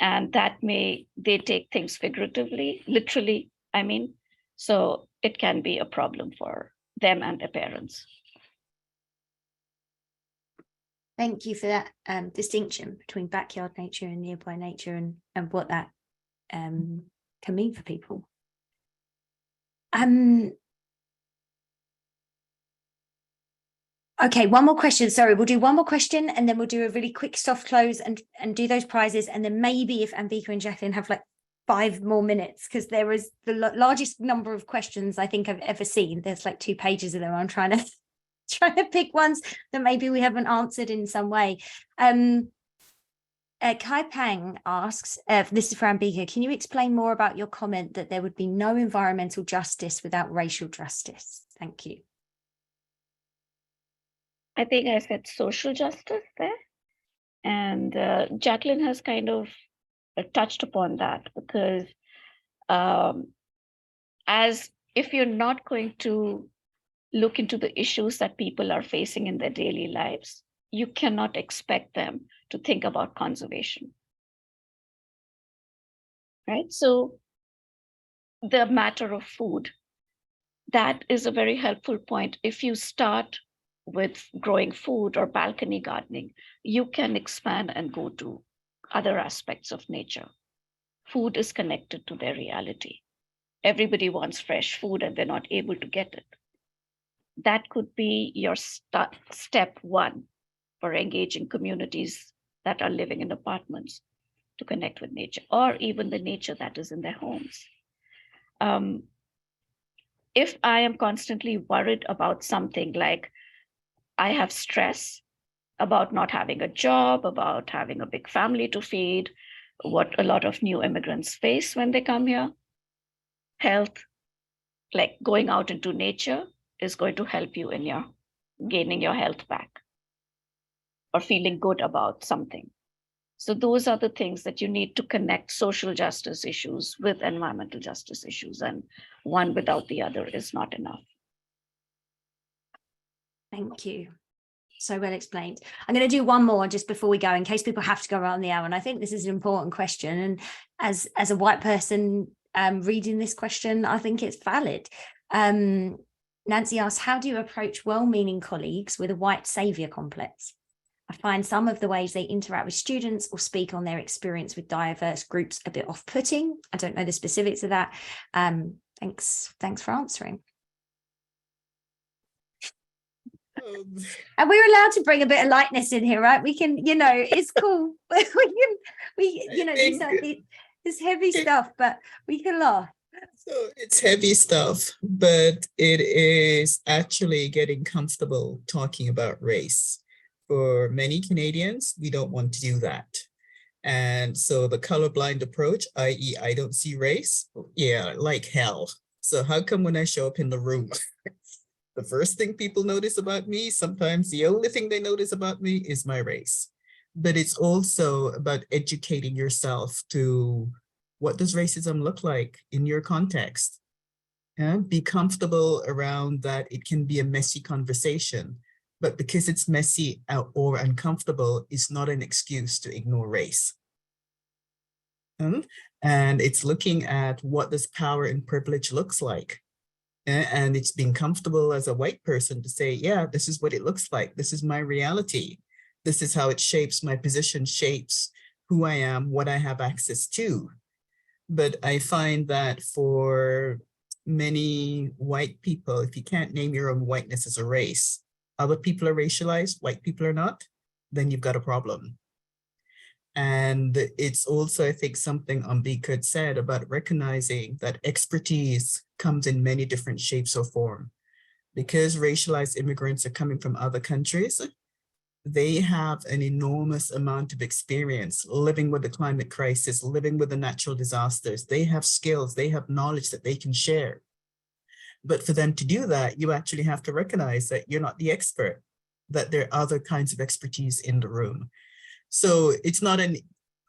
And they take things figuratively, literally, I mean, so it can be a problem for them and their parents. Thank you for that distinction between backyard nature and nearby nature, and what that can mean for people. Okay, one more question. Sorry, we'll do one more question and then we'll do a really quick soft close and do those prizes. And then maybe if Ambika and Jacqueline have like 5 more minutes, because there is the largest number of questions I think I've ever seen. There's like 2 pages of them. I'm trying to pick ones that maybe we haven't answered in some way. Kai Pang asks, this is for Ambika, can you explain more about your comment that there would be no environmental justice without racial justice? Thank you. I think I said social justice there. And Jacqueline has kind of touched upon that, because as if you're not going to look into the issues that people are facing in their daily lives, you cannot expect them to think about conservation. Right? So the matter of food, that is a very helpful point. If you start with growing food or balcony gardening, you can expand and go to other aspects of nature. Food is connected to their reality. Everybody wants fresh food and they're not able to get it. That could be your step 1 for engaging communities that are living in apartments to connect with nature, or even the nature that is in their homes. If I am constantly worried about something, like I have stress about not having a job, about having a big family to feed, what a lot of new immigrants face when they come here, health, like going out into nature is going to help you in your gaining your health back or feeling good about something. So those are the things that you need to connect social justice issues with environmental justice issues, and one without the other is not enough. Thank you. So well explained. I'm going to do one more just before we go, in case people have to go around the hour. And I think this is an important question. And as a white person reading this question, I think it's valid. Nancy asks, how do you approach well-meaning colleagues with a white savior complex? I find some of the ways they interact with students or speak on their experience with diverse groups a bit off-putting. I don't know the specifics of that. Thanks for answering. And we're allowed to bring a bit of lightness in here, right? We can, it's cool. It's heavy stuff, but we can laugh. So it's heavy stuff, but it is actually getting comfortable talking about race. For many Canadians, we don't want to do that. And so the colorblind approach, i.e. I don't see race, yeah, like hell. So how come when I show up in the room, the first thing people notice about me, sometimes the only thing they notice about me is my race. But it's also about educating yourself to what does racism look like in your context? And be comfortable around that. It can be a messy conversation, but because it's messy or uncomfortable is not an excuse to ignore race. And it's looking at what does power and privilege looks like. And it's being comfortable as a white person to say, yeah, this is what it looks like. This is my reality. This is how it shapes my position, shapes who I am, what I have access to. But I find that for many white people, if you can't name your own whiteness as a race, other people are racialized, white people are not, then you've got a problem. And it's also, I think, something Ambika had said about recognizing that expertise comes in many different shapes or form. Because racialized immigrants are coming from other countries, they have an enormous amount of experience living with the climate crisis, living with the natural disasters. They have skills, they have knowledge that they can share. But for them to do that, you actually have to recognize that you're not the expert, that there are other kinds of expertise in the room. So it's not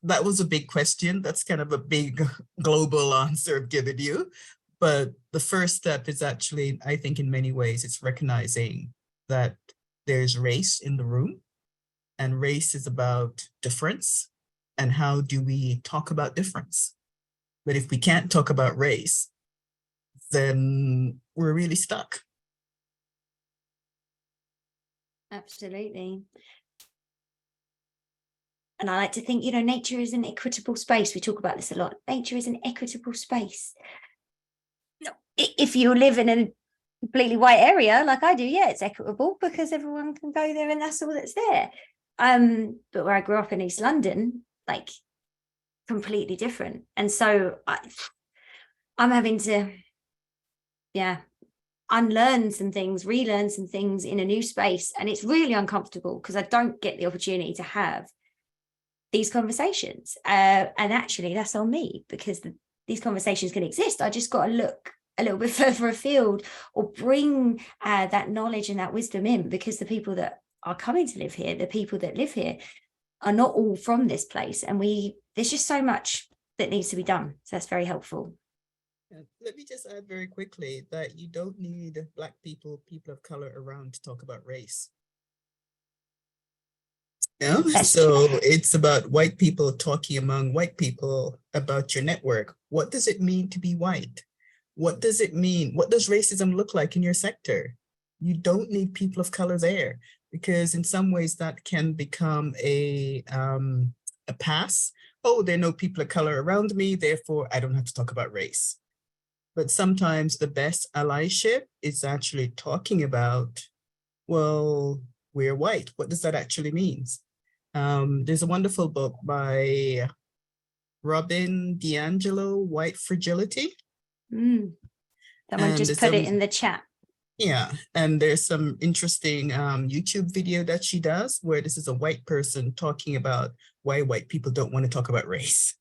that was a big question. That's kind of a big global answer I've given you. But the first step is actually, I think in many ways, it's recognizing that there's race in the room, and race is about difference. And how do we talk about difference? But if we can't talk about race, then we're really stuck. Absolutely. And I like to think, nature is an equitable space. We talk about this a lot. Nature is an equitable space. If you live in a completely white area like I do, yeah, it's equitable because everyone can go there and that's all that's there. But where I grew up in East London, like completely different. And so I'm having to, unlearn some things, relearn some things in a new space. And it's really uncomfortable because I don't get the opportunity to have these conversations. And actually that's on me because these conversations can exist. I just got to look a little bit further afield or bring that knowledge and that wisdom in, because the people that are coming to live here, the people that live here are not all from this place. And there's just so much that needs to be done. So that's very helpful. Let me just add very quickly that you don't need Black people, people of color around to talk about race. Yeah, so it's about white people talking among white people about your network. What does it mean to be white? What does it mean? What does racism look like in your sector? You don't need people of color there, because in some ways that can become a pass. Oh, there are no people of color around me, therefore I don't have to talk about race. But sometimes the best allyship is actually talking about, well, we're white. What does that actually mean? There's a wonderful book by Robin DiAngelo, White Fragility. Someone just put it in the chat. Yeah, and there's some interesting YouTube video that she does where this is a white person talking about why white people don't want to talk about race.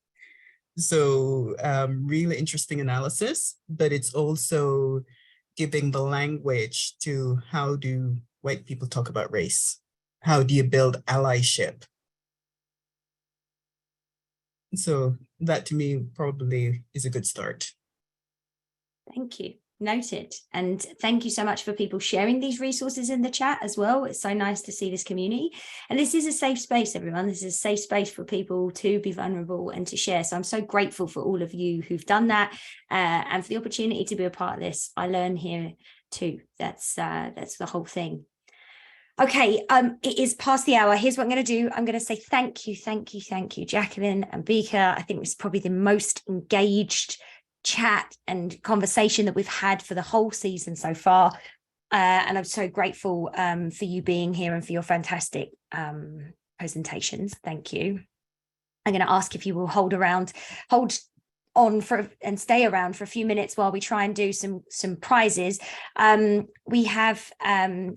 So really interesting analysis, but it's also giving the language to how do white people talk about race? How do you build allyship? So that to me probably is a good start. Thank you. Noted. And thank you so much for people sharing these resources in the chat as well. It's so nice to see this community. And this is a safe space, everyone. This is a safe space for people to be vulnerable and to share. So I'm so grateful for all of you who've done that and for the opportunity to be a part of this. I learn here too. That's the whole thing. Okay, it is past the hour. Here's what I'm going to do. I'm going to say thank you, Jacqueline and Ambika. I think it's probably the most engaged chat and conversation that we've had for the whole season so far. And I'm so grateful for you being here and for your fantastic presentations. Thank you. I'm going to ask if you will hold on and stay around for a few minutes while we try and do some prizes. We have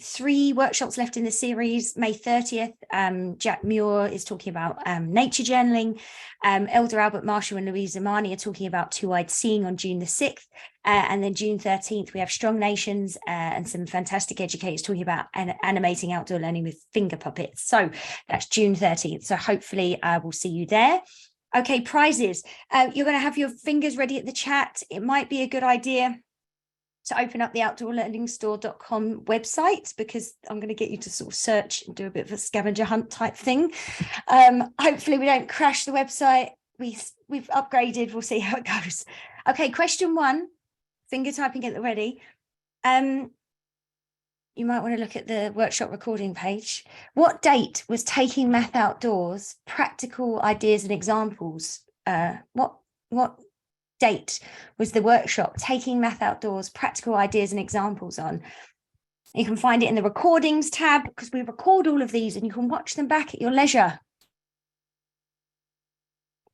3 workshops left in the series. May 30th, Jack Muir is talking about nature journaling. Elder Albert Marshall and Louise Zamani are talking about two-eyed seeing on June the 6th. And then June 13th, we have Strong Nations and some fantastic educators talking about animating outdoor learning with finger puppets. So that's June 13th. So hopefully we'll see you there. Okay, prizes. You're going to have your fingers ready at the chat. It might be a good idea to open up the outdoorlearningstore.com website, because I'm going to get you to sort of search and do a bit of a scavenger hunt type thing. Hopefully we don't crash the website. We've upgraded. We'll see how it goes. Okay, question 1. Finger typing at the ready. You might want to look at the workshop recording page. What date was Taking Math Outdoors, Practical Ideas and Examples? What date was the workshop Taking Math Outdoors, Practical Ideas and Examples on? You can find it in the recordings tab, because we record all of these and you can watch them back at your leisure.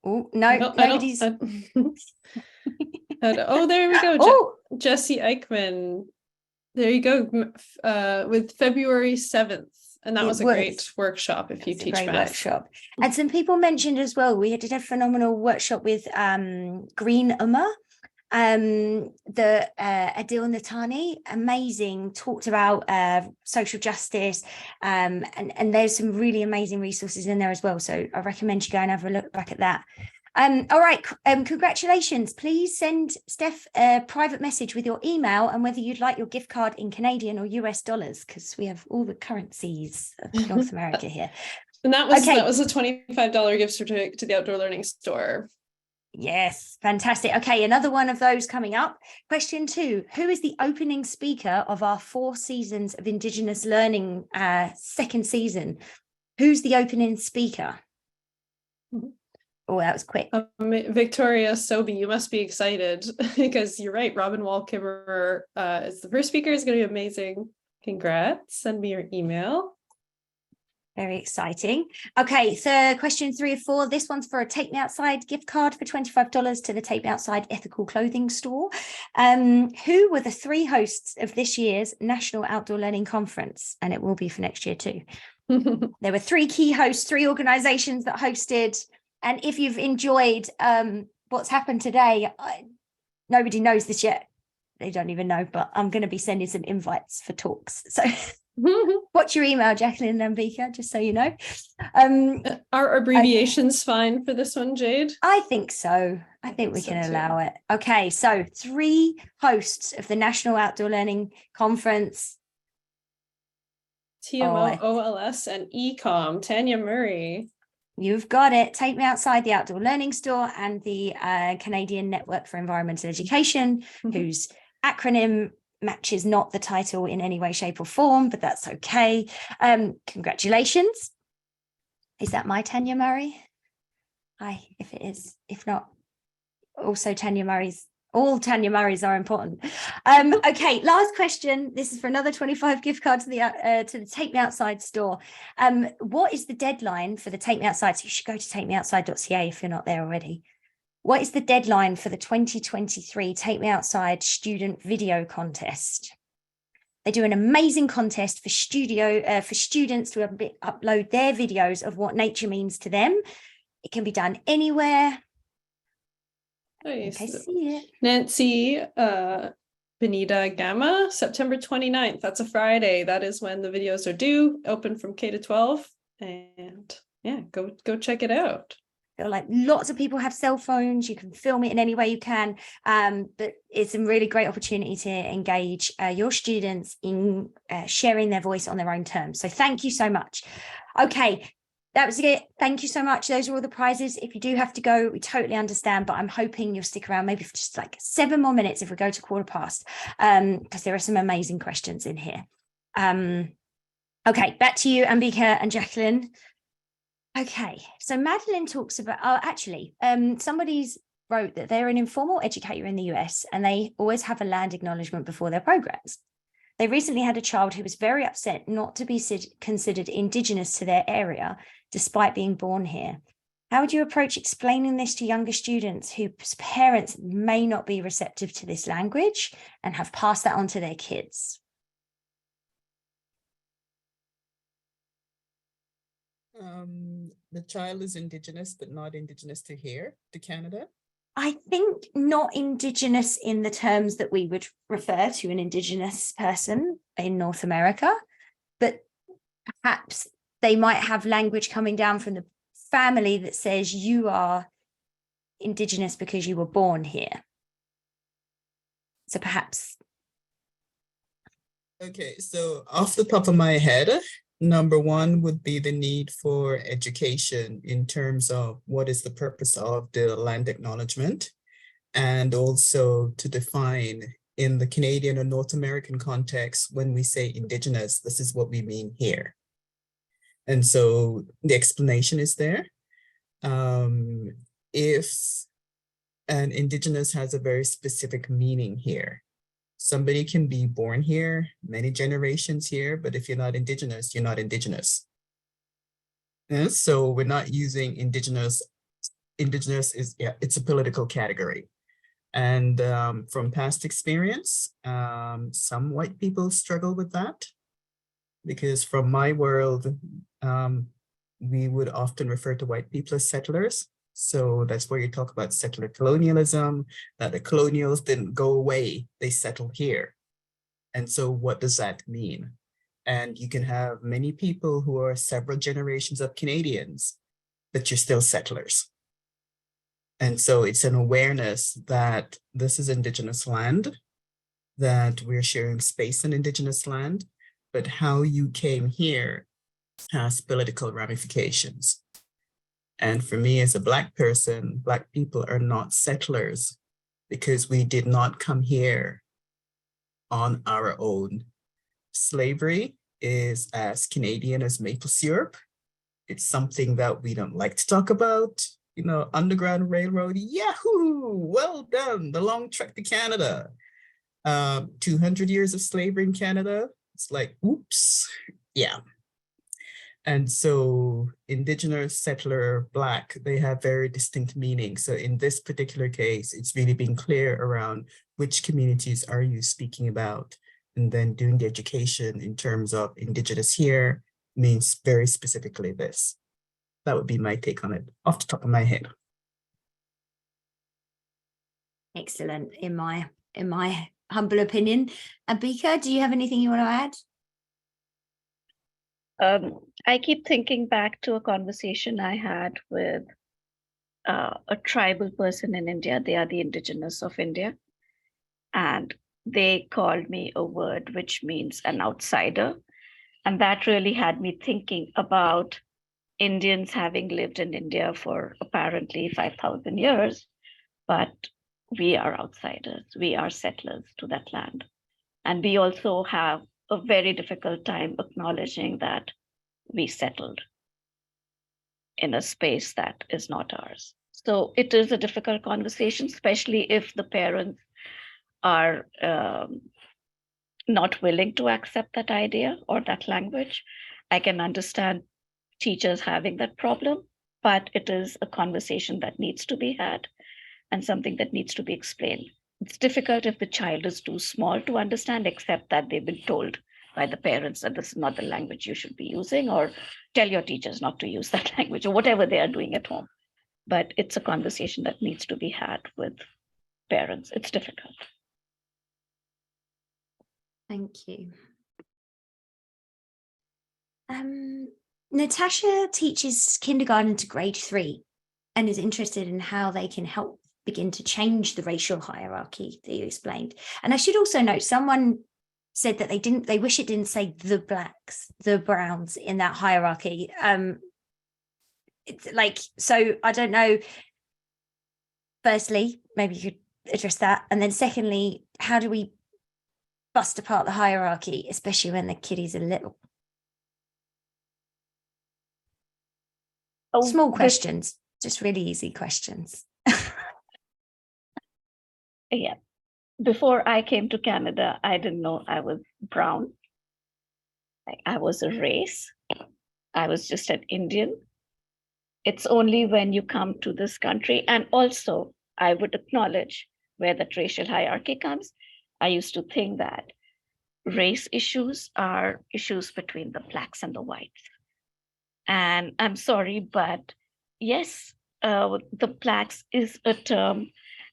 Oh, no, No, I don't- nobody's. Oh, there we go. Oh, Jesse Eichmann. There you go. With February 7th. And that It was a was. great workshop if you it's a teach great math. workshop. And some people mentioned as well, we did a phenomenal workshop with Green Uma. The Adil Natani, amazing, talked about social justice, and there's some really amazing resources in there as well. So I recommend you go and have a look back at that. All right, congratulations. Please send Steph a private message with your email and whether you'd like your gift card in Canadian or US dollars, because we have all the currencies of North America here. And that was Okay. a $25 gift certificate to the Outdoor Learning Store. Yes, fantastic. Okay, another one of those coming up. Question 2, who is the opening speaker of our 4 seasons of Indigenous Learning second season? Who's the opening speaker? Oh, that was quick. Victoria Sobey, you must be excited because you're right. Robin Wall-Kimmerer is the first speaker. Is going to be amazing. Congrats. Send me your email. Very exciting. Okay, so question 3 of 4. This one's for a Take Me Outside gift card for $25 to the Take Me Outside ethical clothing store. Who were the 3 hosts of this year's National Outdoor Learning Conference? And it will be for next year too. There were 3 key hosts, 3 organizations that hosted. And if you've enjoyed what's happened today, nobody knows this yet. They don't even know, but I'm going to be sending some invites for talks. So watch your email, Jacqueline and Ambika, just so you know. Are abbreviations fine for this one, Jade? I think so. I think we can allow it. Okay, so 3 hosts of the National Outdoor Learning Conference. TMO, OLS, and ECOM. Tanya Murray. You've got it. Take Me Outside, the Outdoor Learning Store, and the Canadian Network for Environmental Education, whose acronym matches not the title in any way, shape, or form, but that's okay. Congratulations. Is that my Tanya Murray? Hi, if it is. If not, also Tanya Murray's. All Tanya Murrays are important. Okay, last question. This is for another 25 gift card to the Take Me Outside store. What is the deadline for the Take Me Outside? So you should go to takemeoutside.ca if you're not there already. What is the deadline for the 2023 Take Me Outside student video contest? They do an amazing contest for students to upload their videos of what nature means to them. It can be done anywhere. Nice. I see it. Nancy Benita Gamma, September 29th. That's a Friday. That is when the videos are due, open from K to 12. And yeah, go check it out. I feel like lots of people have cell phones. You can film it in any way you can, but it's a really great opportunity to engage your students in sharing their voice on their own terms. So thank you so much. Okay, that was it. Thank you so much. Those are all the prizes. If you do have to go, we totally understand, but I'm hoping you'll stick around maybe for just like 7 more minutes if we go to 1:15, because there are some amazing questions in here. Okay, back to you, Ambika and Jacqueline. Okay, so Madeline talks about, somebody's wrote that they're an informal educator in the US and they always have a land acknowledgement before their programs. They recently had a child who was very upset not to be considered Indigenous to their area, despite being born here. How would you approach explaining this to younger students whose parents may not be receptive to this language and have passed that on to their kids? The child is Indigenous, but not Indigenous to here, to Canada. I think not Indigenous in the terms that we would refer to an Indigenous person in North America, but perhaps they might have language coming down from the family that says you are Indigenous because you were born here. So perhaps. Okay, so off the top of my head, number 1 would be the need for education in terms of what is the purpose of the land acknowledgement, and also to define in the Canadian or North American context, when we say Indigenous, this is what we mean here. And so the explanation is there. If an Indigenous has a very specific meaning here, somebody can be born here, many generations here, but if you're not Indigenous, you're not Indigenous. Yeah, so we're not using Indigenous indigenous is, yeah, it's a political category. And from past experience, some white people struggle with that, because from my world, we would often refer to white people as settlers. So that's where you talk about settler colonialism, that the colonials didn't go away, they settled here. And so what does that mean? And you can have many people who are several generations of Canadians, but you're still settlers. And so it's an awareness that this is Indigenous land, that we're sharing space on Indigenous land, but how you came here has political ramifications. And for me as a Black person, Black people are not settlers because we did not come here on our own. Slavery is as Canadian as maple syrup. It's something that we don't like to talk about. You know, Underground Railroad, yahoo, well done, the long trek to Canada. 200 years of slavery in Canada, it's like, oops, yeah. And so Indigenous, settler, Black, they have very distinct meanings. So in this particular case, it's really being clear around which communities are you speaking about, and then doing the education in terms of Indigenous here means very specifically this. That would be my take on it off the top of my head. Excellent, in my humble opinion. Ambika, do you have anything you want to add? I keep thinking back to a conversation I had with a tribal person in India. They are the indigenous of India. And they called me a word which means an outsider. And that really had me thinking about Indians having lived in India for apparently 5,000 years, but we are outsiders. We are settlers to that land. And we also have a very difficult time acknowledging that we settled in a space that is not ours. So it is a difficult conversation, especially if the parents are not willing to accept that idea or that language. I can understand teachers having that problem, but it is a conversation that needs to be had and something that needs to be explained. It's difficult if the child is too small to understand, except that they've been told by the parents that this is not the language you should be using, or tell your teachers not to use that language, or whatever they are doing at home. But it's a conversation that needs to be had with parents. It's difficult. Thank you. Natasha teaches kindergarten to grade 3 and is interested in how they can help begin to change the racial hierarchy that you explained. And I should also note, someone said that they wish it didn't say the Blacks, the Browns in that hierarchy. It's like, so I don't know. Firstly, maybe you could address that. And then secondly, how do we bust apart the hierarchy, especially when the kiddies are little? Small questions, just really easy questions. Yeah. Before I came to Canada, I didn't know I was brown. I was a race. I was just an Indian. It's only when you come to this country, and also I would acknowledge where that racial hierarchy comes. I used to think that race issues are issues between the Blacks and the whites. And I'm sorry, but yes, the Blacks is a term.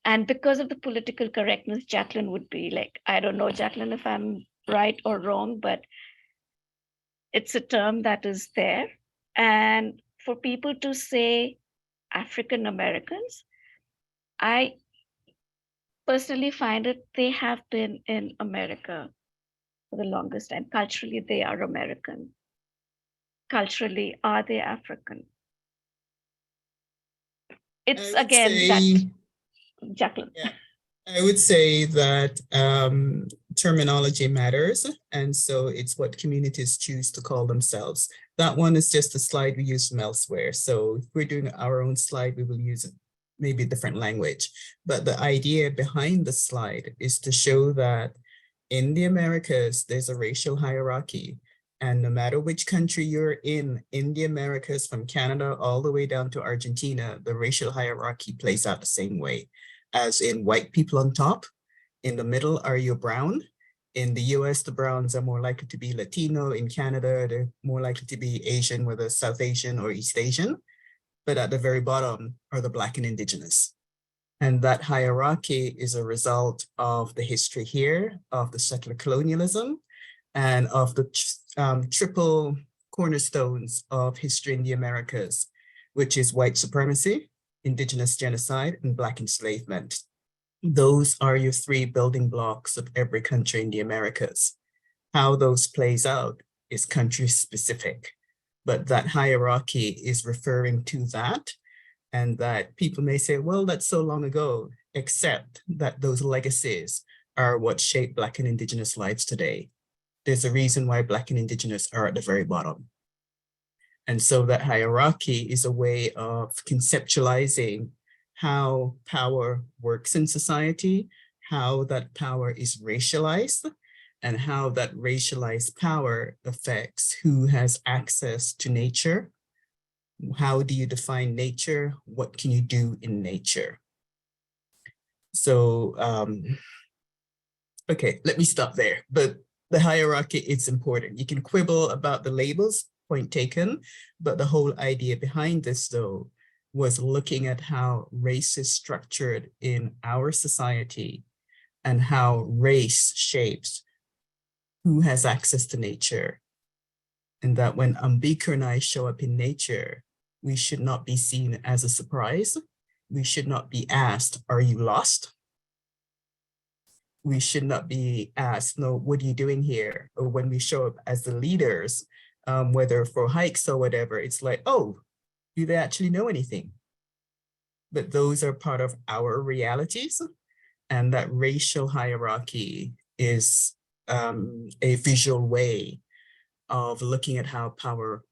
And because of the political correctness, Jacqueline would be like, I don't know, Jacqueline, if I'm right or wrong, but it's a term that is there. And for people to say African Americans, I personally find it, they have been in America for the longest time. Culturally, they are American. Culturally, are they African? It's again that, Jacqueline. Yeah, I would say that terminology matters. And so it's what communities choose to call themselves. That one is just a slide we use from elsewhere. So if we're doing our own slide, we will use maybe a different language. But the idea behind the slide is to show that in the Americas, there's a racial hierarchy. And no matter which country you're in the Americas, from Canada all the way down to Argentina, the racial hierarchy plays out the same way, as in white people on top. In the middle are your brown. In the US, the browns are more likely to be Latino. In Canada, they're more likely to be Asian, whether South Asian or East Asian. But at the very bottom are the Black and Indigenous. And that hierarchy is a result of the history here, of the settler colonialism, and of the triple cornerstones of history in the Americas, which is white supremacy, Indigenous genocide, and Black enslavement. Those are your three building blocks of every country in the Americas. How those plays out is country specific, but that hierarchy is referring to that, and that people may say, well, that's so long ago, except that those legacies are what shape Black and Indigenous lives today. There's a reason why Black and Indigenous are at the very bottom. And so that hierarchy is a way of conceptualizing how power works in society, how that power is racialized, and how that racialized power affects who has access to nature. How do you define nature? What can you do in nature? So, okay, let me stop there. But the hierarchy is important. You can quibble about the labels, point taken, but the whole idea behind this, though, was looking at how race is structured in our society and how race shapes who has access to nature. And that when Ambika and I show up in nature, we should not be seen as a surprise. We should not be asked, are you lost? We should not be asked, no, what are you doing here? Or when we show up as the leaders, whether for hikes or whatever, it's like, oh, do they actually know anything? But those are part of our realities. And that racial hierarchy is a visual way of looking at how power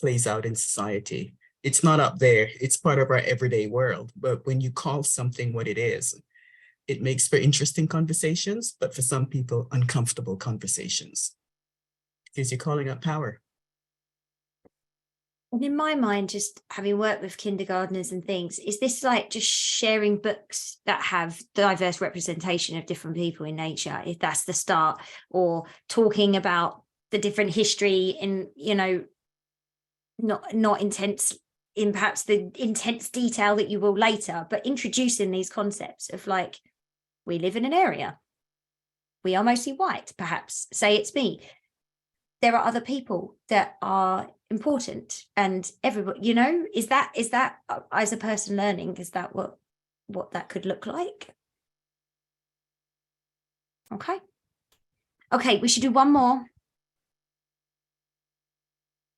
plays out in society. It's not up there, it's part of our everyday world. But when you call something what it is, it makes for interesting conversations, but for some people, uncomfortable conversations, because you're calling out power. And in my mind, just having worked with kindergartners and things, is this like just sharing books that have diverse representation of different people in nature, if that's the start, or talking about the different history in, you know, not intense in perhaps the intense detail that you will later, but introducing these concepts of like, we live in an area, we are mostly white, perhaps, say it's me. There are other people that are important, and everybody, you know, is that as a person learning, is that what that could look like? Okay, we should do one more.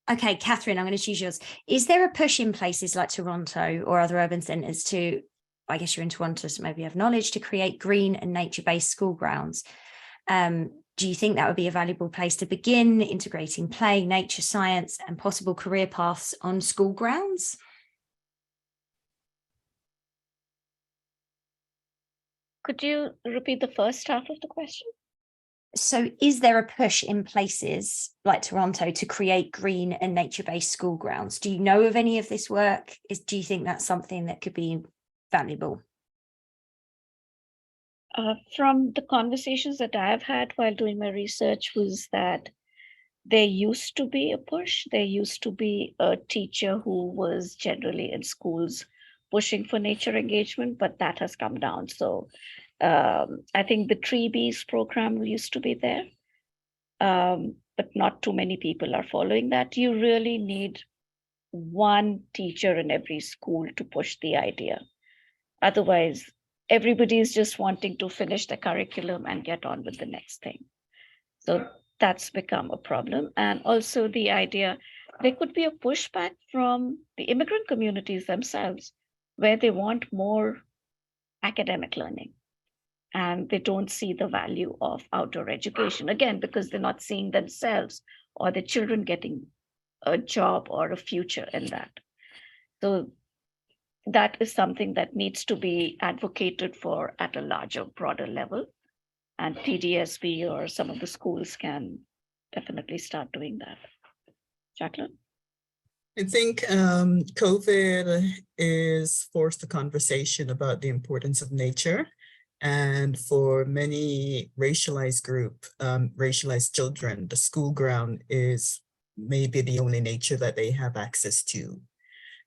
Okay, Catherine, I'm going to choose yours. Is there a push in places like Toronto or other urban centres to, I guess you're in Toronto, so maybe you have knowledge, to create green and nature-based school grounds? Do you think that would be a valuable place to begin integrating play, nature, science, and possible career paths on school grounds? Could you repeat the first half of the question? So is there a push in places like Toronto to create green and nature-based school grounds? Do you know of any of this work? Do you think that's something that could be valuable? From the conversations that I've had while doing my research was that there used to be a push. There used to be a teacher who was generally in schools pushing for nature engagement, but that has come down. So I think the Tree Bees program used to be there, but not too many people are following that. You really need one teacher in every school to push the idea. Otherwise, everybody is just wanting to finish the curriculum and get on with the next thing. So that's become a problem. And also the idea, there could be a pushback from the immigrant communities themselves, where they want more academic learning. And they don't see the value of outdoor education, again, because they're not seeing themselves or the children getting a job or a future in that. So that is something that needs to be advocated for at a larger, broader level. And PDSB or some of the schools can definitely start doing that. Jacqueline? I think COVID is forced a conversation about the importance of nature. And for many racialized racialized children, the school ground is maybe the only nature that they have access to.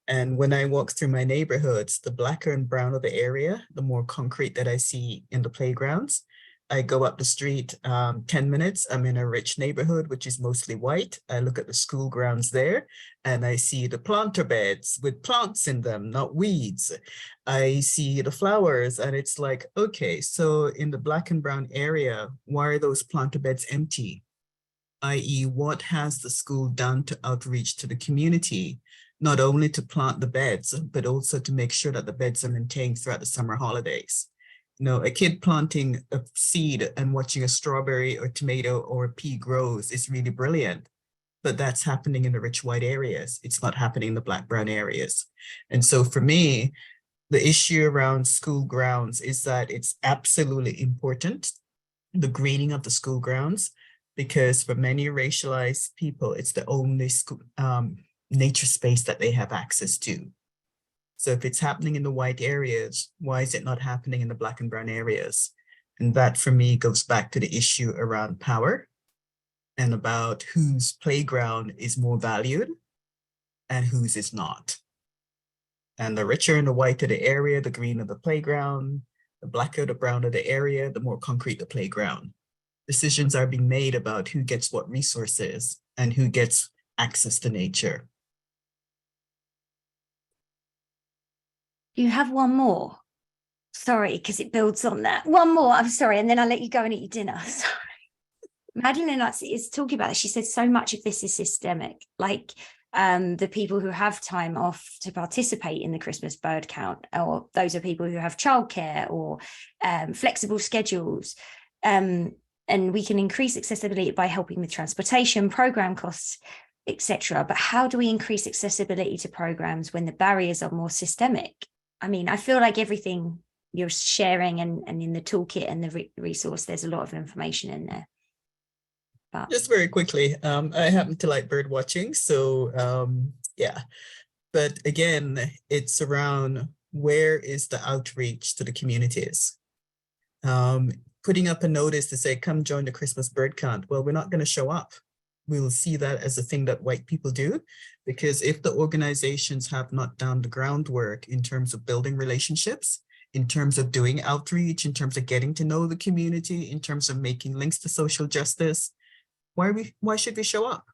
And when I walk through my neighborhoods, the blacker and browner the area, the more concrete that I see in the playgrounds. I go up the street 10 minutes, I'm in a rich neighborhood, which is mostly white. I look at the school grounds there and I see the planter beds with plants in them, not weeds. I see the flowers and it's like, okay, so in the black and brown area, why are those planter beds empty? i.e., what has the school done to outreach to the community, not only to plant the beds, but also to make sure that the beds are maintained throughout the summer holidays. You know, a kid planting a seed and watching a strawberry or tomato or a pea grows is really brilliant, but that's happening in the rich white areas. It's not happening in the black brown areas. And so for me, the issue around school grounds is that it's absolutely important, the greening of the school grounds, because for many racialized people, it's the only school, nature space that they have access to. So if it's happening in the white areas, why is it not happening in the black and brown areas? And that for me goes back to the issue around power and about whose playground is more valued and whose is not. And the richer and the whiter the area, the greener the playground, the blacker, the browner the area, the more concrete the playground. Decisions are being made about who gets what resources and who gets access to nature. You have one more. Sorry, because it builds on that. One more, I'm sorry, and then I'll let you go and eat your dinner. Sorry. Madeline is talking about it. She said so much of this is systemic, like the people who have time off to participate in the Christmas bird count, or those are people who have childcare or flexible schedules. And we can increase accessibility by helping with transportation, program costs, etc. But how do we increase accessibility to programs when the barriers are more systemic? I mean, I feel like everything you're sharing and in the toolkit and the resource, there's a lot of information in there. But just very quickly, I happen to like bird watching, so yeah. But again, it's around where is the outreach to the communities? Putting up a notice to say, come join the Christmas bird count. Well, we're not going to show up. We'll see that as a thing that white people do, because if the organizations have not done the groundwork in terms of building relationships, in terms of doing outreach, in terms of getting to know the community, in terms of making links to social justice, why should we show up?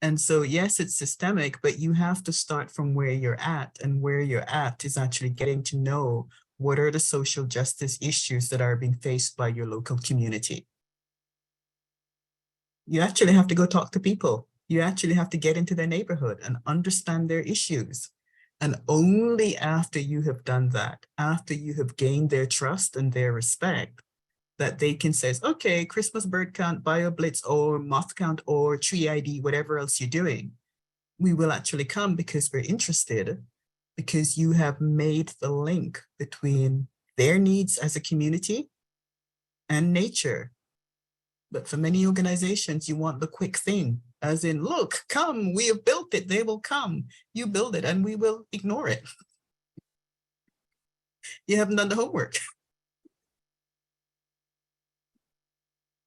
And so, yes, it's systemic, but you have to start from where you're at, and where you're at is actually getting to know what are the social justice issues that are being faced by your local community. You actually have to go talk to people. You actually have to get into their neighborhood and understand their issues. And only after you have done that, after you have gained their trust and their respect, that they can say, okay, Christmas bird count, BioBlitz, or moth count, or tree ID, whatever else you're doing, we will actually come because we're interested, because you have made the link between their needs as a community and nature. But for many organizations, you want the quick thing, as in, look, come, we have built it, they will come. You build it and we will ignore it. You haven't done the homework.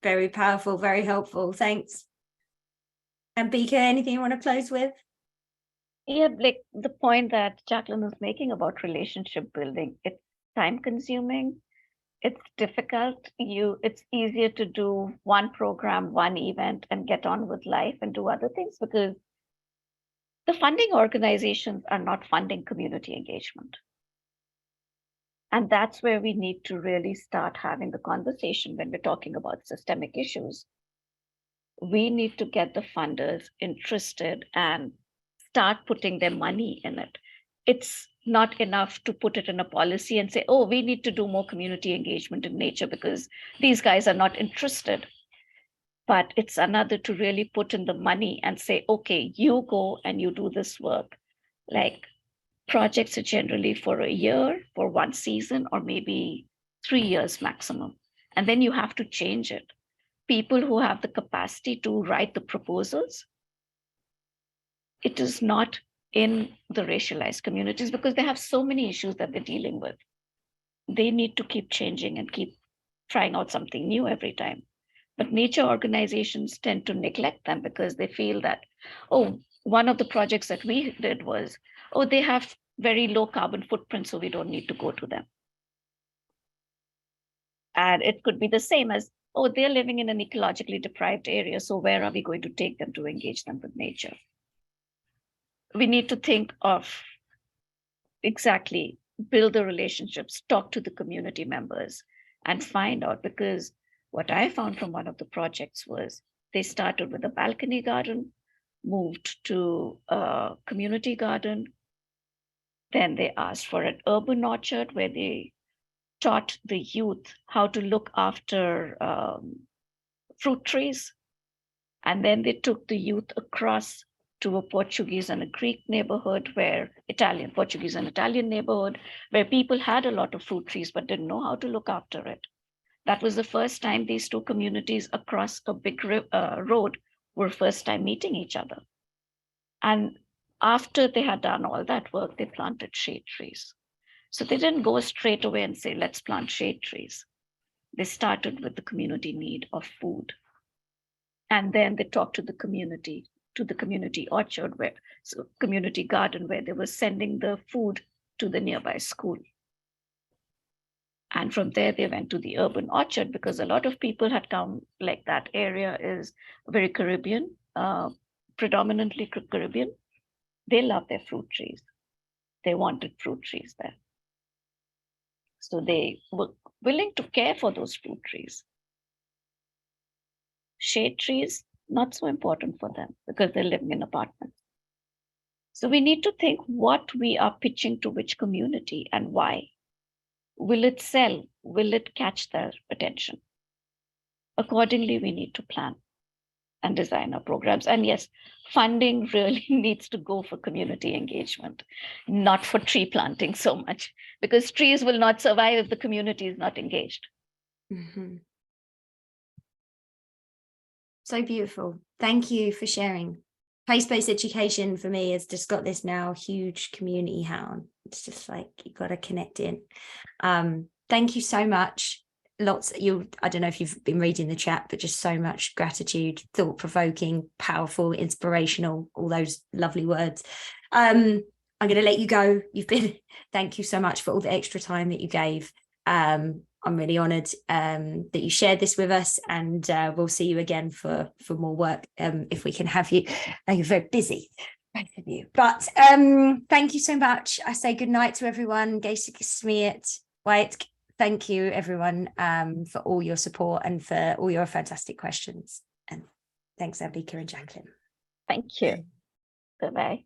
very powerful, very helpful. Thanks. Ambika, anything you want to close with? Yeah, like the point that Jacqueline was making about relationship building, it's time consuming. It's difficult. It's easier to do one program, one event, and get on with life and do other things, because the funding organizations are not funding community engagement. And that's where we need to really start having the conversation when we're talking about systemic issues. We need to get the funders interested and start putting their money in it. It's not enough to put it in a policy and say, oh, we need to do more community engagement in nature because these guys are not interested. But it's another to really put in the money and say, okay, you go and you do this work. Like projects are generally for a year, for one season, or maybe 3 years maximum. And then you have to change it. people who have the capacity to write the proposals. It is not in the racialized communities because they have so many issues that they're dealing with. They need to keep changing and keep trying out something new every time. But nature organizations tend to neglect them because they feel that, oh, one of the projects that we did was, oh, they have very low carbon footprint, so we don't need to go to them. And it could be the same as, oh, they're living in an ecologically deprived area, so where are we going to take them to engage them with nature? We need to think of exactly, build the relationships, talk to the community members and find out, because what I found from one of the projects was they started with a balcony garden, moved to a community garden. Then they asked for an urban orchard where they taught the youth how to look after fruit trees. And then they took the youth across to a Portuguese and a Greek neighborhood where Portuguese and Italian neighborhood, where people had a lot of fruit trees but didn't know how to look after it. That was the first time these two communities across a big road were first time meeting each other. And after they had done all that work, they planted shade trees. So they didn't go straight away and say, let's plant shade trees. They started with the community need of food. And then they talked to the community orchard, community garden, where they were sending the food to the nearby school. And from there, they went to the urban orchard because a lot of people had come, like that area is very Caribbean, predominantly Caribbean. They love their fruit trees. They wanted fruit trees there. So they were willing to care for those fruit trees. Shade trees, not so important for them because they're living in apartments. So we need to think what we are pitching to which community and why. Will it sell? Will it catch their attention? Accordingly, we need to plan and design our programs. And yes, funding really needs to go for community engagement, not for tree planting so much, because trees will not survive if the community is not engaged. Mm-hmm. So beautiful. Thank you for sharing. Place-based education for me has just got this now huge community hound. It's just like, you've got to connect in. Thank you so much. I don't know if you've been reading the chat, but just so much gratitude, thought-provoking, powerful, inspirational, all those lovely words. I'm going to let you go. Thank you so much for all the extra time that you gave. I'm really honoured that you shared this with us, and we'll see you again for more work if we can have you. You're very busy, both of you. But thank you so much. I say good night to everyone. Thank you, everyone, for all your support and for all your fantastic questions. And thanks, Ambika and Jacqueline. Thank you. Bye-bye.